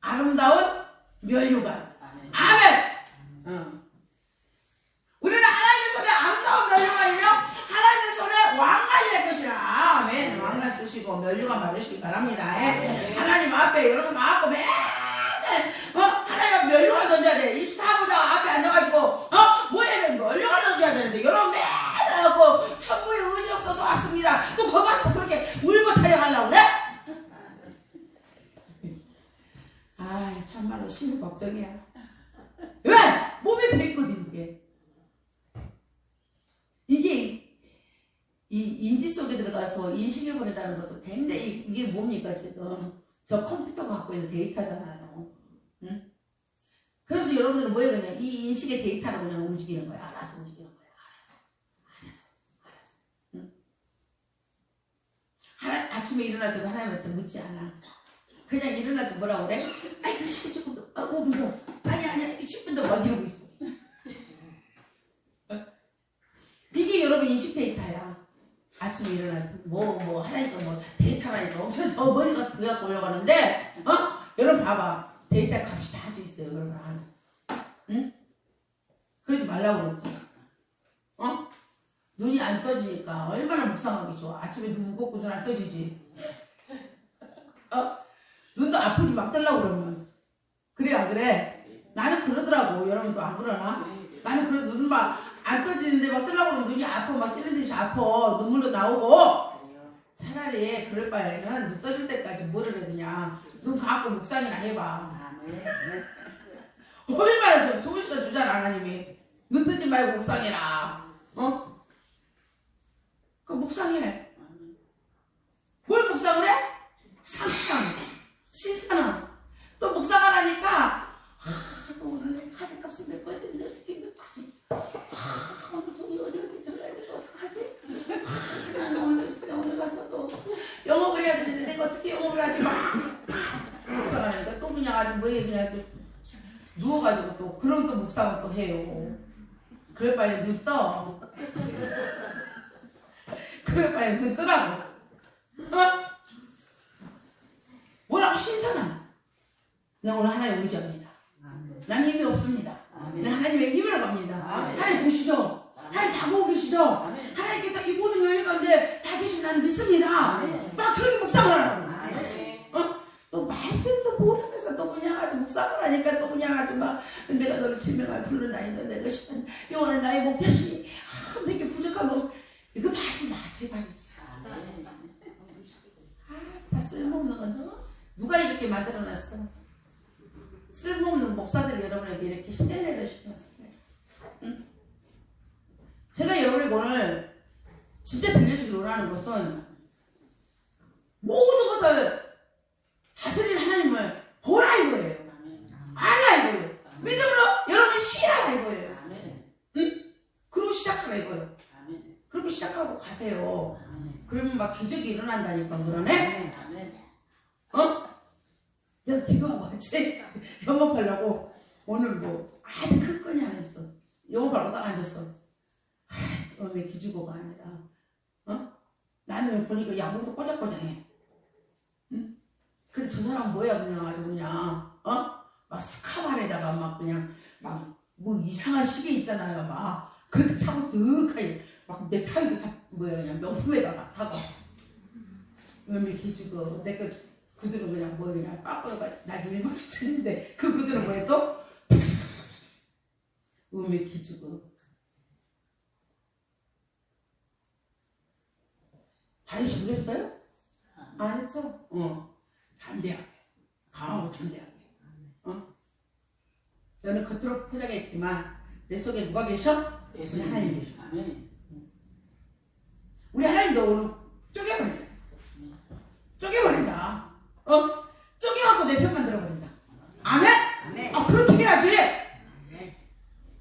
[SPEAKER 1] 아름다운 멸류관. 아멘. 우리는 하나님의 손에 아름다운 멸류관이며 하나님의 손에 왕관이 될 것이라. 아멘. 왕관 쓰시고 멸류관 받으시기 바랍니다. 하나님 앞에 여러분 마음껏 맨날 하나님 앞에 멸류관 던져야 돼. 이 사부장 앞에 앉아가지고 뭐해는 멸류관 던져야 되는데 여러분 맨날 하고 천부의 의지 없어서 왔습니다. 또 거기 가서 그렇게 울고 타령하려고 그래? 아 참말로 심히 걱정이야. 왜? 몸에 배있거든 이게 이 인지 속에 들어가서 인식해버린다는 것은 굉장히 이게 뭡니까 지금 저 컴퓨터가 갖고 있는 데이터잖아요. 응? 그래서 여러분들은 뭐 해야 되냐? 이 인식의 데이터로 그냥 움직이는 거야. 알아서 움직이는 거야. 알아서. 응? 아침에 일어날 때도 하나님한테 묻지 않아. 그냥 일어날 때 뭐라고 그래? 아이고 10분 조금 더. 5분 더. 아니야 10분 더. 막 이러고 있어. 이게 여러분 인식 데이터야. 아침에 일어날 때 뭐 하나니까 뭐 데이터라니까 엄청 저 머리 가서 그거 갖고 올려가는데 여러분 봐봐. 데이터 값이 다 있어요. 여러분 안에. 응? 그러지 말라고 그랬지. 눈이 안 떠지니까 얼마나 묵상하기 좋아. 아침에 눈 무겁고 눈 안 떠지지. 눈도 아프지 막 뜨려고 그러면. 그래 안 그래? 나는 그러더라고. 여러분도 안 그러나? 나는 그래 눈 막 안 떠지는데 막 뜨려고 그러면 눈이 아파. 막 찌는 듯이 아파. 눈물도 나오고. 차라리 그럴 바에는 눈 떠질 때까지 뭐를 해 그냥 눈 감고 묵상이나 해봐. 얼마나 좋은 시간 주잖아 하나님이. 눈 뜨지 말고 묵상해라. 그 묵상해. 뭘 묵상을 해? 상상 신사는 또 묵상하라니까 오늘 내 카드값은 몇 거야 되는데 어떻게 몇 거지? 오늘 돈이 어디 들어가야 되고 어떡하지? 나는 오늘 가서 또 영업을 해야 되는데 내가 어떻게 영업을 하지? 묵상하니까 또 그냥 아주 뭐해 그냥 또 누워가지고 또 그런 또 묵상을 또 해요. 그럴 바에 눈 떠. 그럴 바에 눈 뜨라고. 뭐라고 신선한. 나 오늘 하나님 의지합니다. 난 힘이 없습니다. 난 하나님의 힘으로 갑니다. 하나님 보시죠. 하나님 다 보고 계시죠. 하나님께서 이 모든 여유 가운데 다 계신 나는 믿습니다. 막 그렇게 묵상을 하라고. 또 말씀도 모르면서 또 그냥 아주 묵상을 하니까 또 그냥 아주 막 내가 너를 진명하여 불러나이는 내 것이는 영원한 나의 목자시니 내게 부족한 것 이것도 하지 마 제발. 쓸모없는 건 누가 이렇게 만들어놨어? 쓸모없는 목사들 여러분에게 이렇게 시대를 시켰어요. 응? 제가 여러분에게 오늘 진짜 들려주기로 원하는 것은 모든 것을 다스린 하나님을 보라 이거예요. 알라 이거예요. 믿음으로 여러분이 시하라 이거예요. 응? 그리고 시작하라 이거예요. 그렇게 시작하고 가세요. 그러면 막 기적이 일어난다니까. 그러네. 어? 내가 기도하고 왔지? 영업하려고 오늘 뭐 아주 큰 건이 안 했어. 영업하려고 딱 앉았어. 왜 기주고가 아니라 어? 나는 보니까 야구도 꼬작꼬작해. 응? 근데 저 사람 뭐야 그냥 아주 그냥 어? 막 스카발에다가 막 그냥 막 뭐 이상한 시계 있잖아요. 막 그렇게 차고 득하게 막 넥타이도 다 뭐야 그냥 명품에다가 타고 왜 기주고 내가 구두는 그냥 뭐 그냥 빠꾸가 나도 일반식 틀린데 그 구두는 뭐야 또? 음에 기주고 다시 준비했어요? 안 했죠? 담대하게 강하고 담대하게 너는 겉으로 포장했지만 내 속에 누가 계셔? 우리 하나님 계셔. 우리 하나님도 오늘 쪼개버린다. 쪼개버린다. 쪼개갖고 내 편만 들어버린다. 아멘? 아, 그렇게 해야지.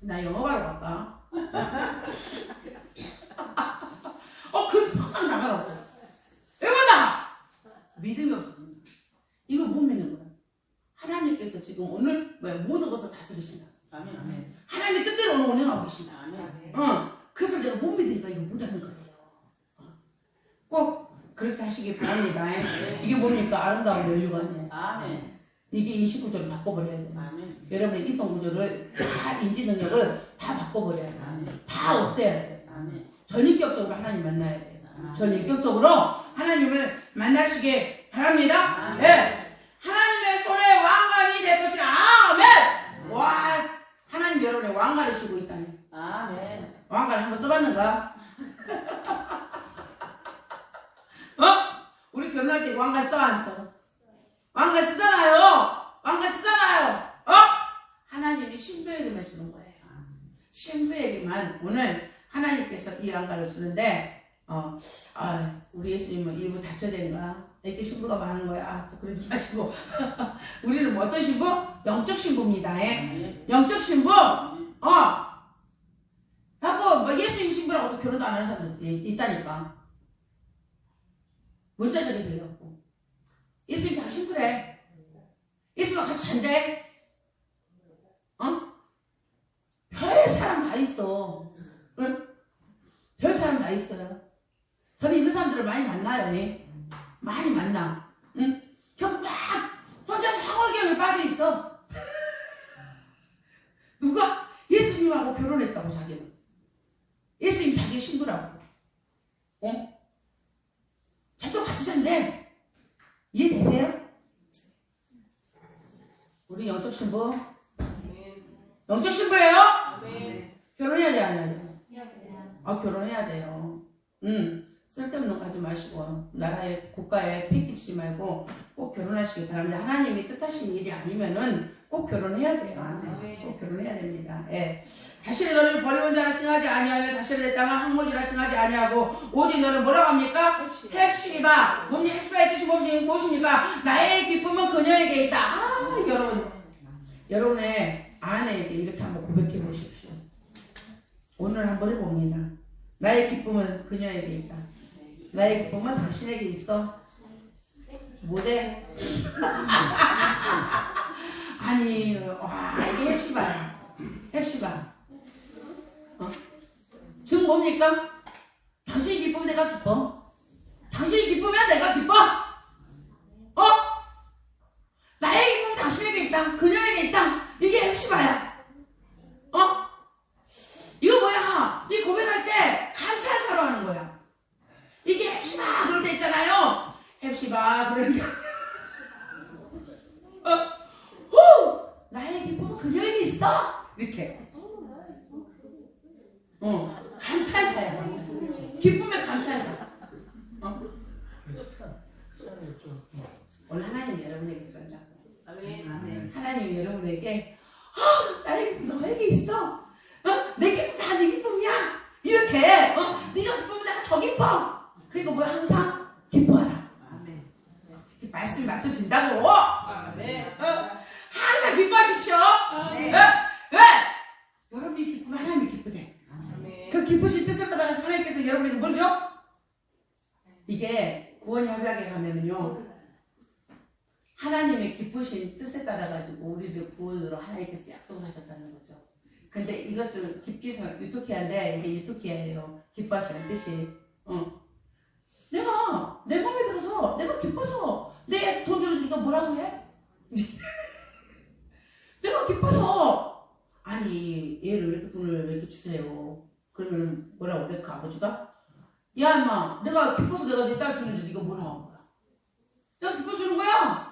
[SPEAKER 1] 나 영어하러 갈까? 그 편만 나가라고. 왜 나가? 믿음이 없어. 이거 못 믿는 거야. 하나님께서 지금 오늘 모든 것을 다스리신다. 아멘. 하나님의 뜻대로 오늘 운영하고 계신다. 아멘. 그래서 내가 못 믿으니까 이거 못하는 거예요. 꼭 그렇게 하시기 바랍니다. 이게 뭡니까? 아름다운 면류관이에요. 아멘. 이게 29조를 바꿔버려야 돼요. 아멘. 여러분의 이성구조를 다 인지 능력을 다 바꿔버려야 돼요. 아멘. 다 없애야 돼요. 아멘. 전인격적으로 하나님 만나야 돼요. 아멘. 전인격적으로 하나님을 만나시기 바랍니다. 네. 하나님의 손에 왕관이 될 것이라. 아멘. 와, 하나님 여러분의 왕관을 주고 있다니. 아멘. 왕관을 한번 써봤는가? 우리 결혼할 때 왕관 써 안 써? 왕관 쓰잖아요. 왕관 쓰잖아요. 하나님이 신부에게만 주는 거예요. 신부에게만 오늘 하나님께서 이 왕관을 주는데 우리 예수님은 일부 다처제인가 이렇게 신부가 많은 거야. 또 그러지 마시고 우리는 뭐 어떤 신부? 영적 신부입니다. 영적 신부. 하고 뭐 예수님 신부라고도 결혼도 안 하는 사람들이 있다니까. 문자적인 소리 없고 예수님 자기 신부래. 예수님과 같이 잔대. 별 사람 다 있어. 응? 별 사람 다 있어요. 저는 이런 사람들을 많이 만나요. 많이 만나. 응? 그냥 딱 혼자서 상월경에 빠져 있어. 누가 예수님하고 결혼했다고 자기는. 예수님 자기 신부라고. 자기도 같이 잔대. 이해되세요? 우리 영적 신부? 영적 신부예요? 결혼해야 돼, 안 해야 돼? 결혼해야 돼요. 쓸데없는 거 하지 마시고 나라의 국가에 패기치지 말고 꼭 결혼하시기 바랍니다. 하나님이 뜻하신 일이 아니면은 꼭 결혼해야 돼요. 꼭 결혼해야 됩니다. 예. 다시 너를 버리온 자라 칭하지 아니하며 다시 내 땅을 항모지라 칭하지 아니하고 오직 너는 뭐라고 합니까? 헵시바. 뭡니까? 헵시바의 뜻이 무엇입니까? 나의 기쁨은 그녀에게 있다. 여러분의 아내에게 이렇게 한번 고백해 보십시오. 오늘 한번 해봅니다. 나의 기쁨은 그녀에게 있다. 나의 기쁨은 당신에게 있어. 뭐래? 아니, 와, 이게 헵시바야. 헵시바. 지금 뭡니까? 당신이 기쁘면 내가 기뻐. 당신이 기쁘면 내가 기뻐. 나의 기쁨은 당신에게 있다. 그녀에게 있다. 이게 헵시바야. 이거 뭐야? 이 고백할 때 감탄사로 하는 거야. 이게 헵시바 그럴 때 있잖아요. 헵시바 그러니까 나의 기쁨은 그녀에게 있어. 이렇게 감탄사야. 기쁨의 감탄사. 바벨론에게 나의 기쁨 너에게 있어. 내 기쁨 다 네 기쁨이야. 이렇게 네가 기쁘면 내가 더 기뻐. 그리고 뭐야 항상 기뻐하라. 아멘. 말씀이 맞춰진다고. 아멘. 항상 기뻐하십시오. 아멘. 왜? 여러분이 기쁘면 하나님이 기쁘대. 아멘. 그 기쁘신 뜻을 따라가서 하나님께서 여러분에게 뭘 줘? 이게 구원 협약에 가면은요. 하나님의 기쁘신 뜻에 따라가지고 우리를 구원으로 하나님께서 약속을 하셨다는 거죠. 근데 이것은 깊기서 유토피아인데 이게 유토피아예요. 기뻐하시는 뜻이. 내가 내 마음에 들어서 내가 기뻐서 내 돈 주는 이거 뭐라고 해? 내가 기뻐서 아니 얘를 왜 이렇게 돈을 왜 이렇게 주세요? 그러면 뭐라고 그래? 그 아버지가 야 인마 내가 기뻐서 내가 네 딸 주는데 네가 뭐라고 하는 거야? 내가 기뻐서 주는 거야?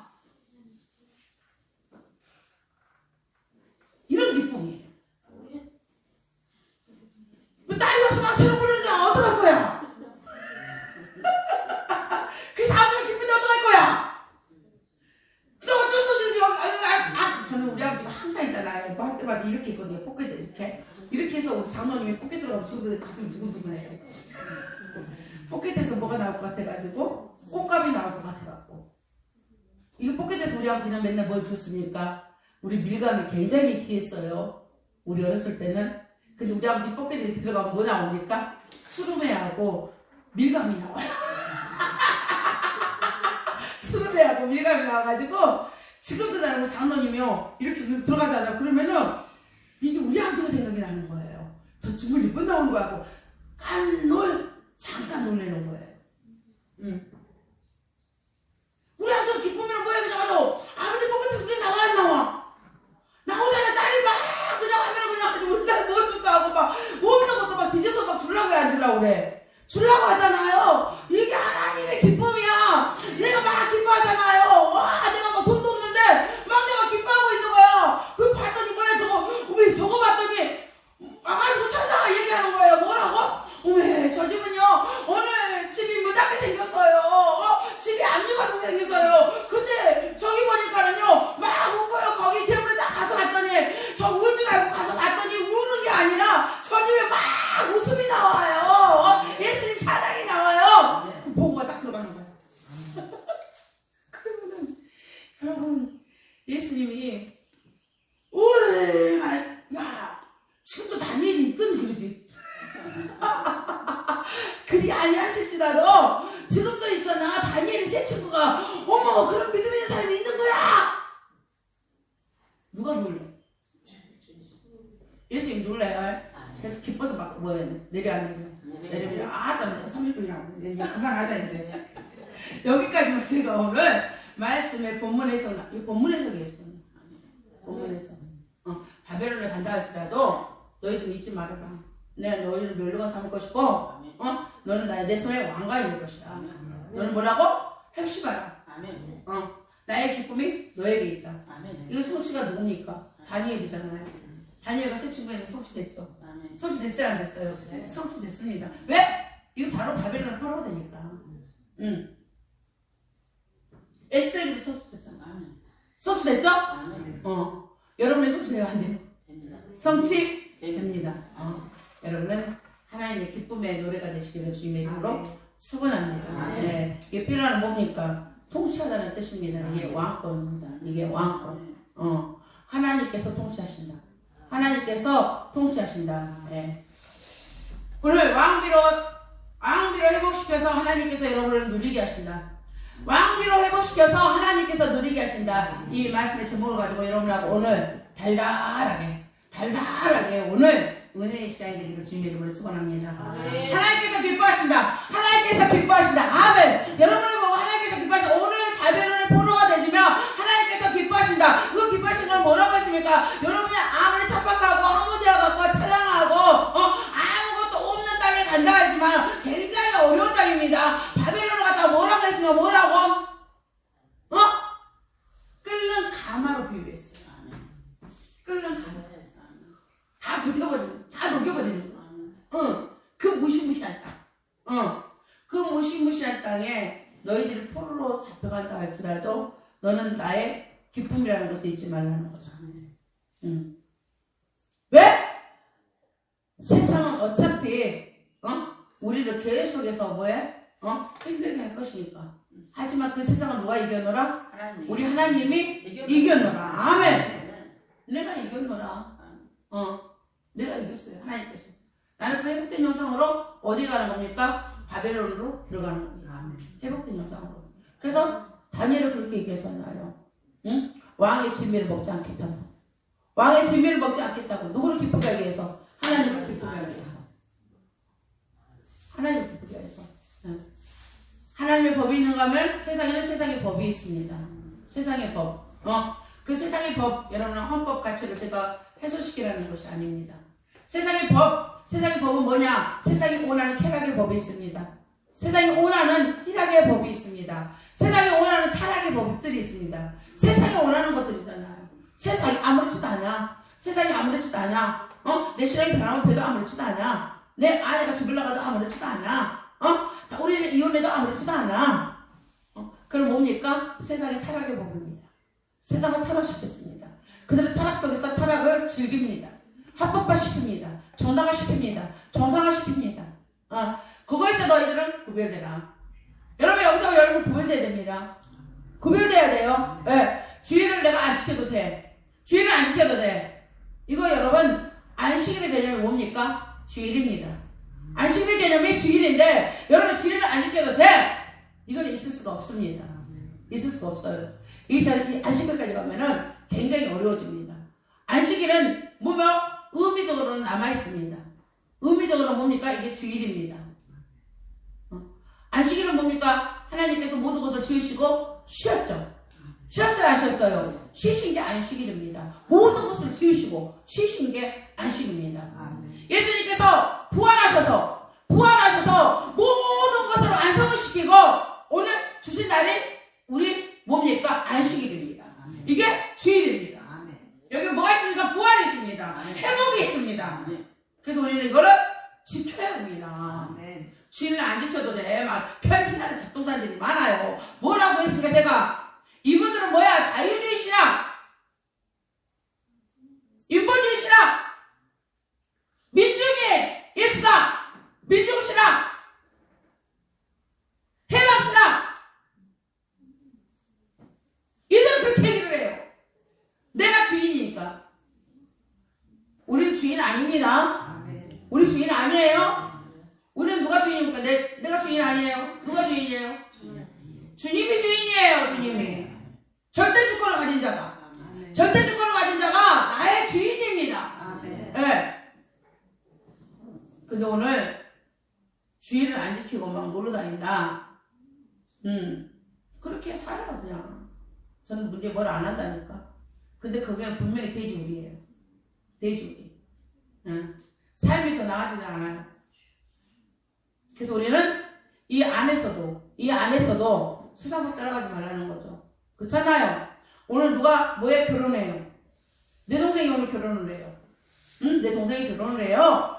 [SPEAKER 1] 이런 기쁨이에요. 딸이 와서 막 저러고 그러는데 어떡할 거야? 그 사람들이 기쁜데 어떡할 거야? 너 어쩔 수 없이 저는 우리 아버지가 항상 있잖아요. 뭐 할 때마다 이렇게 있거든요. 포켓 이렇게 해서 우리 장모님이 포켓 들어가면 친구들 가슴이 두근두근해요. 포켓에서 뭐가 나올 것 같아가지고 꽃감이 나올 것 같아갖고 이거 포켓에서 우리 아버지는 맨날 뭘 줬습니까? 우리 밀감이 굉장히 귀했어요. 우리 어렸을 때는. 근데 우리 아버지 포켓에 이렇게 들어가면 뭐 나옵니까? 수루메하고 밀감이 나와요. 수루메하고 밀감이 나와가지고 지금도 나는 장로님이요 이렇게 들어가잖아요. 그러면은 이게 우리 아버지가 생각이 나는 거예요. 저 주물 이쁜 나오는 거 하고 잠깐 놀래는 거예요. 우리 아버지가 기쁘면 뭐해 그냥 가서 아버지 포켓에서 그냥 나와 안 나와? 나오잖아. 딸이 막 그냥 하면 그냥 우리 딸 뭐 줄까 하고 막 없는 것도 막 뒤져서 막 주려고 해 안 주려고 그래? 주려고 하잖아요. 이게 하나님의 기쁨이야. 내가 막 기뻐하잖아요. 와 내가 막 돈도 없는데 막 내가 기뻐하고 있는 거야. 그 봤더니 뭐야 저거 왜 저거 봤더니 와가지고 천사가 얘기하는 거예요. 뭐라고? 어메 저 집은요 오늘 집이 무닥게 생겼어요. 집이 압류가도 생겼어요. 근데 저기 보니까는요 막 웃고요. 거기 테이블에 딱 가서 봤더니 저 울 줄 알고 가서 봤더니 우는 게 아니라 저 집에 막 웃음이 나와요. 예수님 찬양이 나와요. 보고가 딱 들어가는 거예요. 그러면은 여러분 예수님이 얼마나 야 지금도 다니엘이 있든 그러지. 그리 아니하실지라도 지금도 있잖아. 다니엘이 세 친구가 어머 그런 믿음 있는 사람이 있는 거야. 누가 놀래? 예수님 놀래요. 그래서 기뻐서 막 내려면 아따 30분이라고 이제 그만하자 이제. 여기까지만 제가 오늘 말씀의 본문 해석 본문 해석이에요. 본문에서 바벨론에 간다 할지라도 너희들 잊지 말아라. 내가 너희를 멸류관 삼을 것이고 너는 내 손에 왕관이 될 것이다. 너는 뭐라고? heb시바라. 나의 기쁨이 너에게 있다. 이거 성취가 누굽니까? 다니엘이잖아요. 다니엘과 세 친구에게 성취됐죠. 성취됐어요 안 됐어요? 성취됐습니다. 왜? 이거 바로 바벨론을 팔아야 되니까. 에스더에게도 성취됐잖아. 성취됐죠? 여러분의 성취돼요 안 돼요? 성취됩니다. 여러분은 하나님의 기쁨의 노래가 되시기를 주님의 이름으로 축원합니다. 네. 이게 필요한 뭡니까? 통치하다는 뜻입니다. 이게 왕권입니다. 이게 왕권. 하나님께서 통치하신다. 하나님께서 통치하신다. 네. 오늘 왕비로 회복시켜서 하나님께서 여러분을 누리게 하신다. 왕비로 회복시켜서 하나님께서 누리게 하신다. 이 말씀의 제목을 가지고 여러분하고 오늘 달달하게 오늘 은혜의 시간이 되기를 주님의 이름으로 축원합니다. 하나님께서 기뻐하신다. 하나님께서 기뻐하신다. 아멘. 여러분을 보고 하나님께서 기뻐하신다. 오늘 바벨론의 포로가 되시며 하나님께서 기뻐하신다. 그 기뻐하신 걸 뭐라고 했습니까? 여러분이 아무리 착박하고 허무되어갖고 찬양하고 아무것도 없는 땅에 간다 하지만 굉장히 어려운 땅입니다. 바벨론을 갖다가 뭐라고 했으면 뭐라고? 끓는 가마로 비유했어요. 끓는 가마. 다 붙여버리는, 다 녹여버리는 거야. 그 무시무시한 땅. 그 무시무시한 땅에 너희들이 포로로 잡혀간다 할지라도 너는 나의 기쁨이라는 것을 잊지 말라는 거죠. 왜? 세상은 어차피 우리를 계속해서 뭐해? 힘들게 할 것이니까. 하지만 그 세상은 누가 이겨노라? 우리 하나님이 이겨노라. 아멘. 내가 이겨노라. 내가 이겼어요. 하나님께서. 나는 그 회복된 형상으로 어디 가는 겁니까? 바벨론으로 들어가는 겁니다. 회복된 형상으로. 그래서 다니엘은 그렇게 얘기하잖아요. 응? 왕의 진미를 먹지 않겠다고. 왕의 진미를 먹지 않겠다고. 누구를 기쁘게 하기 위해서? 하나님을 기쁘게 하기 위해서. 하나님을 기쁘게 하기 위해서. 응. 하나님의 법이 있는가 하면 세상에는 세상의 법이 있습니다. 세상의 법. 그 세상의 법, 여러분은 헌법 가치를 제가 해소시키라는 것이 아닙니다. 세상의 법은 뭐냐? 세상이 원하는 쾌락의 법이 있습니다. 세상이 원하는 희락의 법이 있습니다. 세상이 원하는 타락의 법들이 있습니다. 세상이 원하는 것들이잖아요. 세상이 아무렇지도 않아. 세상이 아무렇지도 않아. 내 신랑이 변하면 배도 아무렇지도 않아. 내 아내가 죽으려고 해도 아무렇지도 않아. 우리는 이혼해도 아무렇지도 않아. 그럼 뭡니까? 세상의 타락의 법입니다. 세상을 타락시켰습니다. 그들은 타락 속에서 타락을 즐깁니다. 합법화시킵니다. 정당화시킵니다. 정상화시킵니다. 그거에서 너희들은 구별되라. 여러분 여기서 여러분 구별돼야 됩니다. 구별돼야 돼요. 네. 주의를 내가 안 지켜도 돼. 주의를 안 지켜도 돼. 이거 여러분 안식일의 개념이 뭡니까? 주일입니다. 안식일의 개념이 주일인데 여러분 주일을 안 지켜도 돼. 이건 있을 수가 없습니다. 있을 수가 없어요. 이 안식일까지 가면은 굉장히 어려워집니다. 안식일은 의미적으로는 남아있습니다. 의미적으로 뭡니까? 이게 주일입니다. 안식일은 뭡니까? 하나님께서 모든 것을 지으시고 쉬었죠. 쉬었어요? 안 쉬었어요? 쉬신 게 안식일입니다. 모든 것을 지으시고 쉬신 게 안식입니다. 예수님께서 부활하셔서 모든 것을 완성을 시키고 오늘 주신 날이 우리 뭡니까? 안식일입니다. 이게 주일입니다. 여기 뭐가 있습니까? 부활이 있습니다. 회복이 있습니다. 그래서 우리는 이거를 지켜야 합니다. 주일을 안 지켜도 돼. 막 편리하는 작동사들이 많아요. 뭐라고 했습니까? 제가 이분들은 뭐야? 자유주의시라, 인본주의시라, 민중이 예수다, 민중시라, 해방시라. 이들은 그렇게 얘기를 해요. 내가 주인이니까. 우리는 주인 아닙니다. 우리 주인 아니에요. 우리는 누가 주인입니까? 내가 주인 아니에요. 누가 주인이에요? 주님이 주인이에요. 주님이. 절대 주권을 가진 자가. 절대 주권을 가진 자가 나의 주인입니다. 네. 근데 오늘 주인을 안 지키고 막 놀러 다닌다. 그렇게 살아 그냥. 저는 문제 뭘 안 한다니까. 근데 그게 분명히 돼지우리예요. 돼지우리. 삶이 더 나아지지 않아요. 그래서 우리는 이 안에서도 세상을 따라가지 말라는 거죠. 그렇잖아요. 오늘 누가 뭐에 결혼해요? 내 동생이 오늘 결혼을 해요. 내 동생이 결혼을 해요.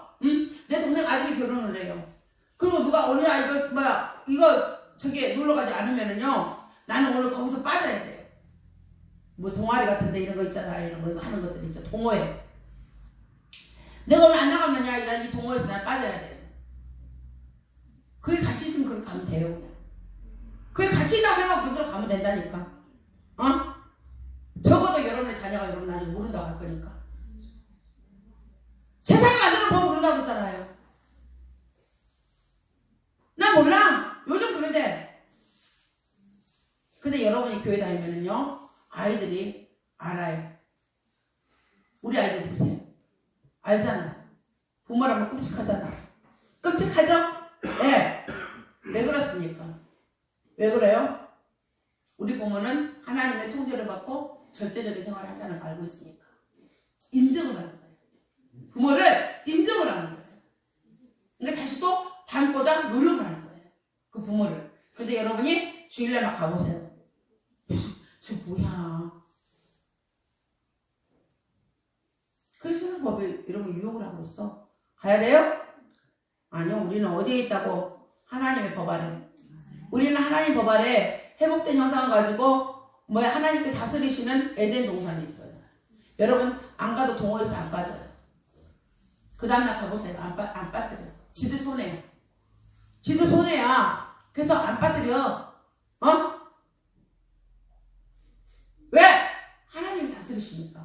[SPEAKER 1] 내 동생 아들이 결혼을 해요. 그리고 누가 오늘 이거 저기 놀러 가지 않으면은요, 나는 오늘 거기서 빠져야 돼요. 뭐 동아리 같은데 이런 거 있잖아. 이런 거 하는 것들 있죠. 동호회. 내가 오늘 안 나가면야 난 이 동호회에서 난 빠져야 돼. 그게 같이 있으면 그렇게 가면 돼요. 그냥. 그게 같이 있다고 생각하고 그대로 가면 된다니까. 적어도 여러분의 자녀가 여러분 나중에 모른다고 할 거니까. 세상에 만들어 보면 그런다고 했잖아요. 나 몰라. 요즘 그런데. 근데 여러분이 교회 다니면은요, 아이들이 알아요. 우리 아이들 보세요. 알잖아. 부모라면 끔찍하잖아. 끔찍하죠? 네. 왜 그렇습니까? 왜 그래요? 우리 부모는 하나님의 통제를 받고 절대적인 생활을 한다는 걸 알고 있으니까. 인정을 하는 거예요. 부모를 인정을 하는 거예요. 그러니까 자식도 닮고자 노력을 하는 거예요. 그 부모를. 근데 여러분이 주일날 막 가보세요. 저 뭐야. 그래서 법에 이런 거 유혹을 하고 있어. 가야 돼요? 아니요. 우리는 어디에 있다고? 하나님의 법 아래. 우리는 하나님 법 아래 회복된 형상을 가지고 하나님께 다스리시는 에덴 동산이 있어요. 여러분 안 가도 동호회에서 안 빠져요. 그 다음날 가보세요. 안 빠뜨려요. 지들 손해야. 지들 손해야. 그래서 안 빠뜨려. 왜? 하나님이 다스리시니까.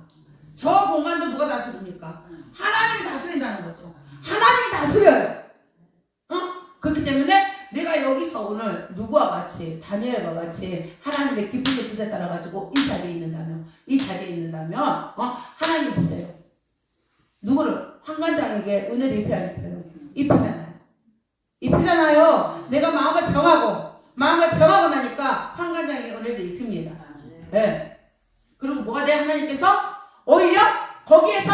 [SPEAKER 1] 저 공간도 누가 다스립니까? 하나님이 다스린다는 거죠. 하나님이 다스려요. 그렇기 때문에 내가 여기서 오늘 누구와 같이 다니엘과 같이 하나님의 기쁘게 뜻에 따라 가지고 이 자리에 있는다면 하나님 보세요. 누구를 환관장에게 은혜를 입혀야 입히잖아요. 내가 마음을 정하고 나니까 환관장에게 은혜를 입힙니다. 네. 그리고 뭐가 돼? 하나님께서 오히려 거기에서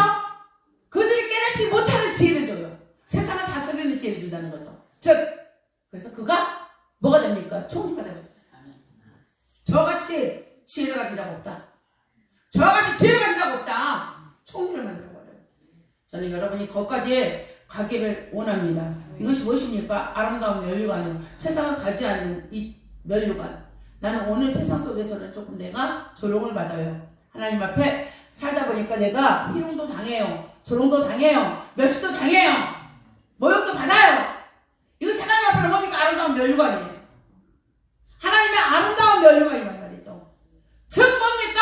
[SPEAKER 1] 그들이 깨닫지 못하는 지혜를 줘요. 세상을 다스리는 지혜를 준다는 거죠. 즉 그래서 그가 뭐가 됩니까? 총리가 되는 거죠. 저같이 지혜를 가진 자가 없다. 저같이 지혜를 가진 자가 없다. 총리를 만들어버려요. 저는 여러분이 거기까지 가기를 원합니다. 이것이 무엇입니까? 아름다운 면류관이요. 세상을 가지 않는 이 면류관. 나는 오늘 세상 속에서는 조금 내가 조롱을 받아요. 하나님 앞에 살다 보니까 내가 희롱도 당해요. 조롱도 당해요. 멸시도 당해요. 모욕도 받아요. 이것이 하나님 앞에는 뭡니까? 아름다운 면류관이에요. 하나님의 아름다운 면류관이란 말이죠. 즉 뭡니까?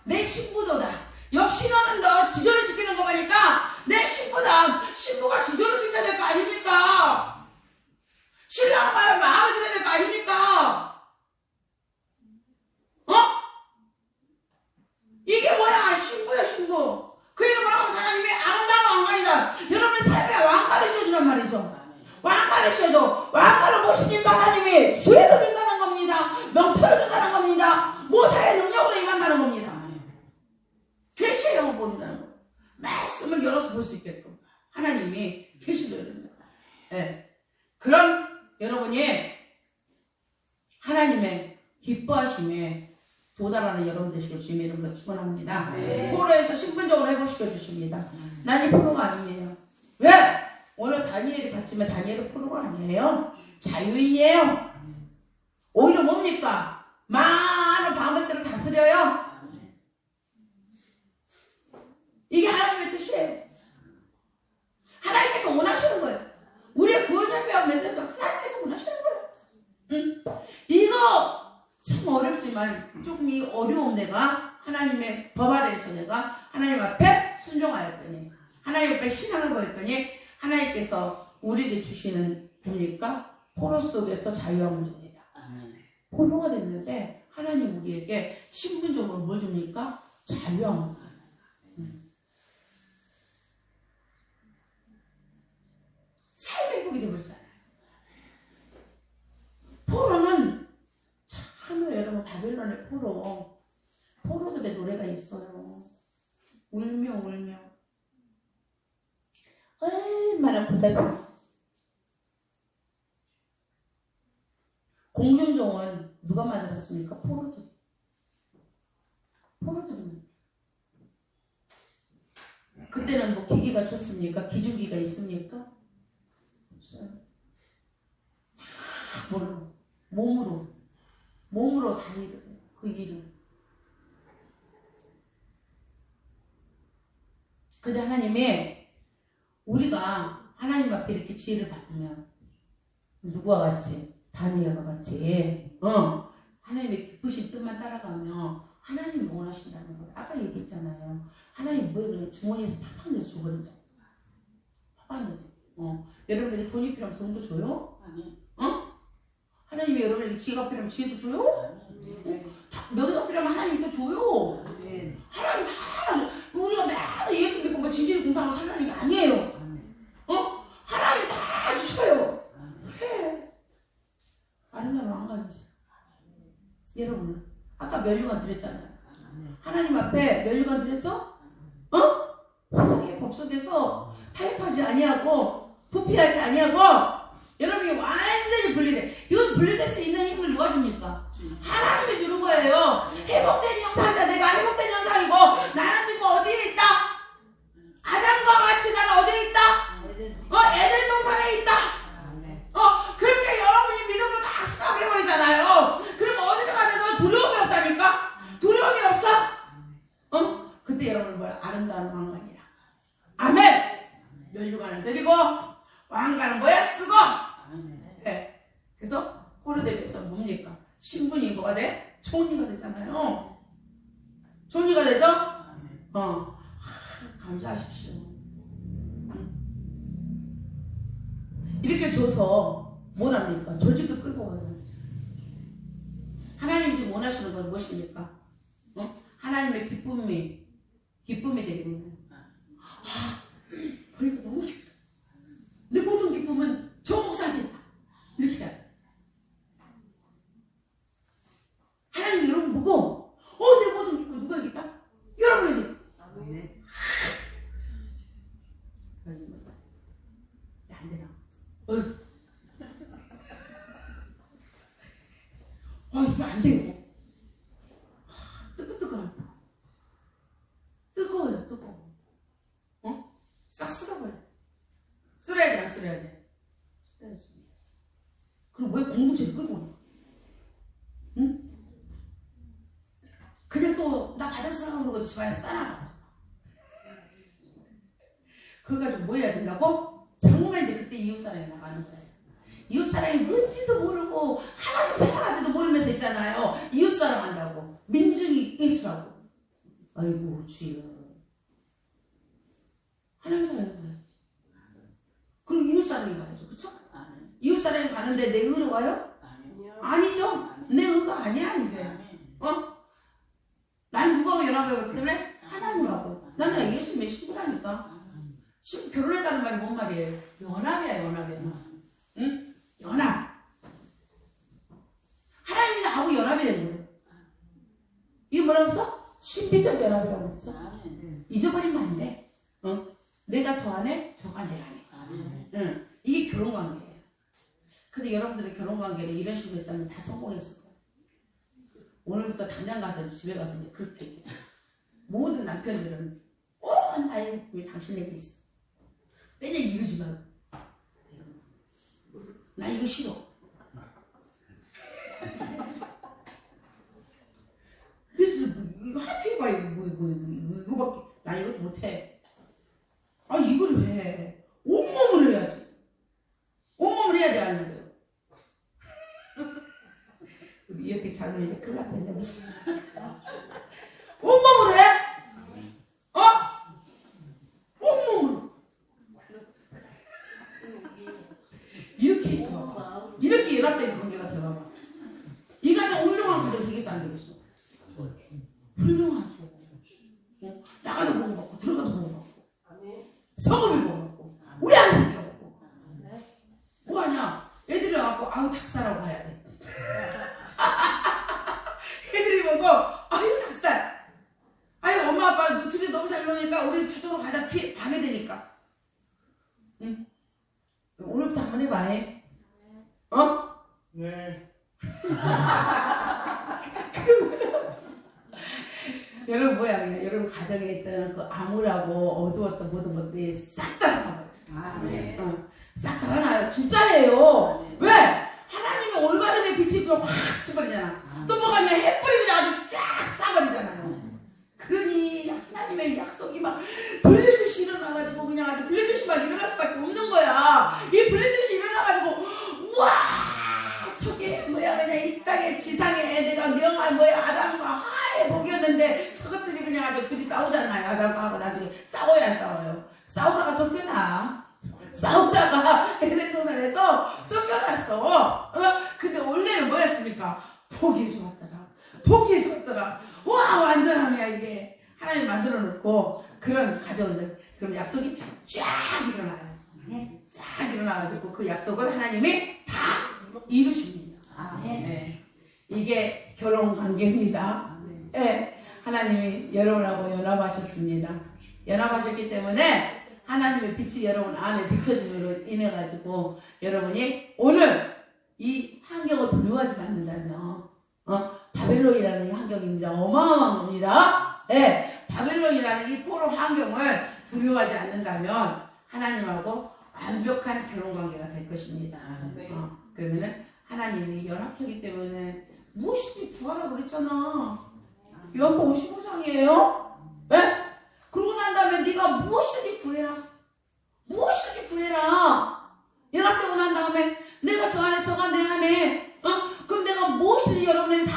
[SPEAKER 1] 내 신부도다. 역시 너는 너 지조를 지키는 거 보니까 내 신부다. 신부가 지조를 지켜야 될 거 아닙니까? 신랑과의 마음을 들어야 될 거 아닙니까? 이게 뭐야? 신부야 신부. 그게 뭐라고 하나님의 아름다운 왕관이다. 여러분의 삶에 왕관을 씌워준단 말이죠. 왕관을 씌워도 왕관을 무엇입니까? 하나님이 지혜를 준다는 겁니다. 명철을 준다는 겁니다. 모사의 능력으로 임한다는 겁니다. 계시의 영을 보인다는 거. 말씀을 열어서 볼 수 있게끔 하나님이 계시를 열립니다. 네. 그런 여러분이 하나님의 기뻐하심에 도달하는 여러분 되시길 주님의 이름으로 축원합니다. 포로에서 신분적으로 회복시켜 주십니다. 난 이 포로가 아니에요. 왜? 오늘 다니엘이 갔지만 다니엘은 포로가 아니에요. 자유인이에요. 오히려 뭡니까? 많은 방백들을 다스려요. 이게 하나님의 뜻이에요. 하나님께서 원하시는 거예요. 우리의 구원자배와 맺는 거 하나님께서 원하시는 거예요. 이거 참 어렵지만 조금 이 어려운 내가 하나님의 법 아래에서 내가 하나님 앞에 순종하였더니 하나님 앞에 신앙을 보였더니 하나님께서 우리에게 주시는 뭡니까? 포로 속에서 자유함을 줍니다. 포로가 됐는데 하나님 우리에게 신분적으로 뭘 줍니까? 자유함을. 삶의 회복이 되어버렸잖아요. 포로는 참 여러분 바벨론의 포로들의 노래가 있어요. 울며 얼마나 고달픈지. 공중종은 누가 만들었습니까? 포로들입니다. 그때는 뭐 기기가 좋습니까? 기중기가 있습니까? 없어요. 다 몸으로 다니는 그 일을. 근데 하나님이 우리가 하나님 앞에 이렇게 지혜를 받으면 누구와 같이 다니엘과 같이 하나님의 기쁘신 뜻만 따라가면 하나님이 원하신다는 거예요. 아까 얘기했잖아요. 하나님 뭐예요? 그냥 주머니에서 팍팍 내서 줘버린다. 팍팍 내서. 여러분에게 돈이 필요하면 돈도 줘요? 하나님이 여러분에게 지혜가 필요하면 지혜도 줘요? 명예가 필요하면 하나님도 줘요. 하나님 다 우리가 맨날 예수 믿고 뭐 진실의 공상으로 살라는 게 아니에요. 하나님 다 주셔요. 그래. 아름다운 왕관이지. 여러분은 아까 면류관 드렸잖아요. 하나님 앞에 면류관 드렸죠? 세상의 법 속에서 타협하지 아니하고 부패하지 아니하고 여러분이 완전히 분리돼. 이건 분리될 수 있는 힘을 누가 줍니까? 하나님이 주는 거예요. 회복된 영상이다. 내가 회복된 영상이고 나는 지금 어디에 있다? 아담과 같이 나는 어디에 있다? 에덴 동산에 있다. 그렇게 여러분이 믿음으로 다 스탑해버리잖아요. 그럼 어디를 가든 너 두려움이 없다니까? 그때 여러분은 뭘 아름다운 왕관이라. 아멘. 면류관은 드리고 왕관은 뭐야? 쓰고. 네. 그래서 호르데에서 뭡니까? 신분이 뭐가 돼? 총리가 되잖아요. 총리가 되죠? 감사하십시오. 이렇게 줘서 뭐랍니까? 조직도 끌고 가는. 하나님 지금 원하시는 건 무엇입니까? 하나님의 기쁨이 되는 거예요. 그러니까 너무 기쁘다. 내 모든 기쁨은 저 목사한테 있다. 이렇게 해야 돼. 하나님 여러분 보고 내 모든 기쁨 누구에게 있다? 여러분에게. 안 되나? 이게 안 돼요. 뜨끈뜨끈하고. 뜨거워요, 뜨거워. 싹 쓸어버려. 쓸어야 돼, 안 쓸어야 돼? 쓸어야지. 그럼 왜 공동체를 끌고 오냐? 응? 그래 또, 나 받았어. 그러고 집안에 싸나가. 그거 가지고 뭐 해야 된다고? 정말 이제 그때 이웃사랑에 나가는 거예요. 이웃사랑이 뭔지도 모르고 하나님 사랑하지도 모르면서 있잖아요. 이웃사랑한다고 민중이 있으라고. 아이고 주여. 하나님 사랑해 봐야지. 그리고 이웃사랑이 가야죠. 그쵸? 이웃사랑이 가는데 내 의로 가요? 아니죠. 내 의가 아니야 이제. 난 누구하고 연합해볼 때문에? 하나님하고. 나는 예수님의 친구라니까. 지금 결혼했다는 말이 뭔 말이에요? 연합이야, 연합이야. 응? 연합. 하나님이 나하고 연합이 되는 거예요. 이게 뭐라고 했어? 신비적 연합이라고 했죠. 잊어버리면 안 돼. 내가 저 안에, 저가 내 안에. 응. 이게 결혼관계예요. 근데 여러분들의 결혼관계를 이런 식으로 했다면 다 성공했을 거예요. 오늘부터 당장 가서 집에 가서 이제 그렇게 얘기해. 모든 남편들은 온 나의 왜 당신에게 있어. 맨날 이러지 마. 나 이거 싫어. 이거 하트해봐. 이거밖에. 나 이것도 못해. 이걸 해. 온몸을 해야지. 온몸을 해야 돼, 안 돼요? 우리 이렇게 잘 놀리니까 큰일 났네. 온몸을 해? 온몸으로. 이렇게 있어. 이렇게 연합된 관계가 들어가봐. 이 가정 훌륭한 가정 되겠어, 안 되겠어? 훌륭하죠. 나가도 보고 받고, 들어가도 보고 받고, 성업을 보고 받고, 우양을 생겨갖고. 뭐하냐? 애들이 와갖고, 닭살하고 가야 돼. 애들이 보고, 닭살. 엄마 아빠 둘이 너무 잘 노니까 우리 저쪽으로 가자. 방해되니까. 응? 오늘부터 한번 해봐. 네. 여러분 뭐야 그냥 여러분 가정에 있던 그 암울하고 어두웠던 모든 것들이 싹 달아나요. 싹 달아나요. 진짜예요. 왜? 하나님의 올바름의 빛이 그거 확 쳐버리잖아. 또 뭐가 그냥 햇불이 그냥 아주 쫙 쏴버리잖아요. 그러니 하나님의 약속이 막 불리듯이 일어나가지고 그냥 아주 불리듯이 막 일어날 수밖에 없는 거야. 이 불리듯이 일어나가지고 우와 저게 뭐야 그냥 이 땅에 지상에 내가 명한 뭐야 아담과 하의 복이었는데 저것들이 그냥 아주 둘이 싸우잖아요. 아담하고 나중에 싸워야 안 싸워요. 싸우다가 쫓겨나. 싸우다가 에덴 동산에서 쫓겨났어. 근데 원래는 뭐였습니까? 포기해 주었더라. 와 완전함이야 이게. 하나님 만들어 놓고 그런 가정들 그런 약속이 쫙 일어나요. 쫙 일어나가지고 그 약속을 하나님이 다 이루십니다. 네. 이게 결혼 관계입니다. 네. 하나님이 여러분하고 연합하셨습니다. 연합하셨기 때문에 하나님의 빛이 여러분 안에 비춰짐으로 인해 가지고 여러분이 오늘 이 환경을 두려워하지 않는다면 바벨론이라는 이 환경입니다. 어마어마한 겁니다. 네. 바벨론이라는 이 포로 환경을 두려워하지 않는다면 하나님하고 완벽한 결혼관계가 될 것입니다. 그러면은 하나님이 연합체이기 때문에 무엇이든지 구하라고 그랬잖아. 요한복음 15장이에요. 네? 내가 무엇이든지 구해라. 무엇이든지 구해라. 연합되고 난 다음에 내가 저 안에 저가 내 안에 그럼 내가 무엇이든지 여러분은 다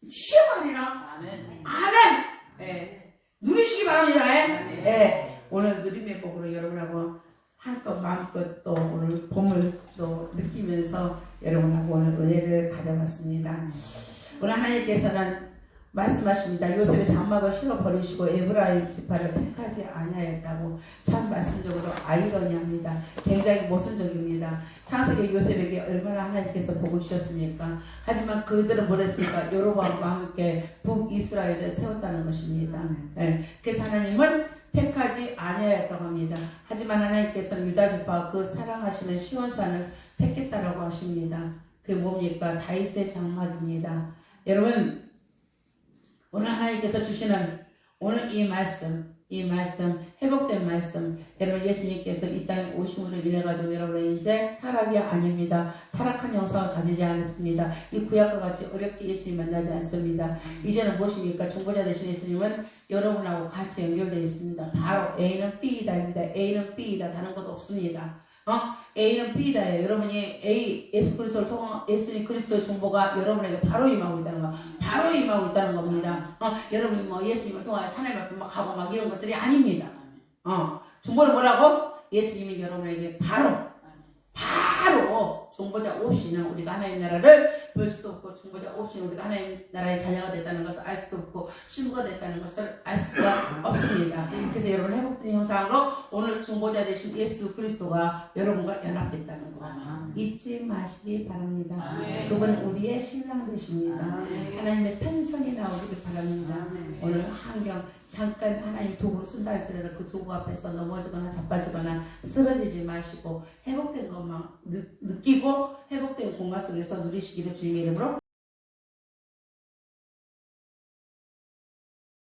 [SPEAKER 1] 시험하리라.
[SPEAKER 2] 아멘.
[SPEAKER 1] 아멘. 네. 누리시기 바랍니다. 네. 오늘 누림의 복으로 여러분하고 한껏 마음껏 또 오늘 봄을 또 느끼면서 여러분하고 오늘 은혜를 가져봤습니다. 오늘 하나님께서는 말씀하십니다. 요셉의 장막을 실어버리시고 에브라임 지파를 택하지 아니하였다고. 참 말씀적으로 아이러니합니다. 굉장히 모순적입니다. 창세기 요셉에게 얼마나 하나님께서 복을 주셨습니까? 하지만 그들은 뭐랬습니까? 여로보암과 함께 북이스라엘을 세웠다는 것입니다. 네. 그래서 하나님은 택하지 아니하였다고 합니다. 하지만 하나님께서는 유다 지파와 그 사랑하시는 시온산을 택했다라고 하십니다. 그게 뭡니까? 다윗의 장막입니다. 여러분, 오늘 하나님께서 주시는 오늘 이 말씀, 회복된 말씀, 여러분 예수님께서 이 땅에 오심으로 인해가지고 여러분은 이제 타락이 아닙니다. 타락한 영성을 가지지 않습니다. 이 구약과 같이 어렵게 예수님 만나지 않습니다. 이제는 무엇입니까? 중보자 되신 예수님은 여러분하고 같이 연결되어 있습니다. 바로 A는 B이다입니다. A는 B이다. 다른 것도 없습니다. A는 B다예요. 여러분이 예수 그리스도를 통한 예수님 그리스도의 중보가 여러분에게 바로 임하고 있다는 거. 바로 임하고 있다는 겁니다. 여러분이 뭐 예수님을 통하여 산을 막 가고 막 이런 것들이 아닙니다. 중보는 뭐라고? 예수님이 여러분에게 바로 중보자 없이는 우리가 하나님 나라를 볼 수도 없고, 중보자 없이는 우리가 하나님 나라의 자녀가 됐다는 것을 알 수도 없고, 신부가 됐다는 것을 알 수가 없습니다. 그래서 여러분 회복된 형상으로 오늘 중보자 되신 예수 그리스도가 여러분과 연합됐다는 거 잊지 마시기 바랍니다. 그분 우리의 신랑 되십니다. 하나님의 편성이 나오기를 바랍니다. 오늘 환경 잠깐 하나님 도구를 쓴다 할지라도 그 도구 앞에서 넘어지거나 자빠지거나 쓰러지지 마시고 회복된 것만 느끼고 회복된 공간 속에서 누리시기를 주님의 이름으로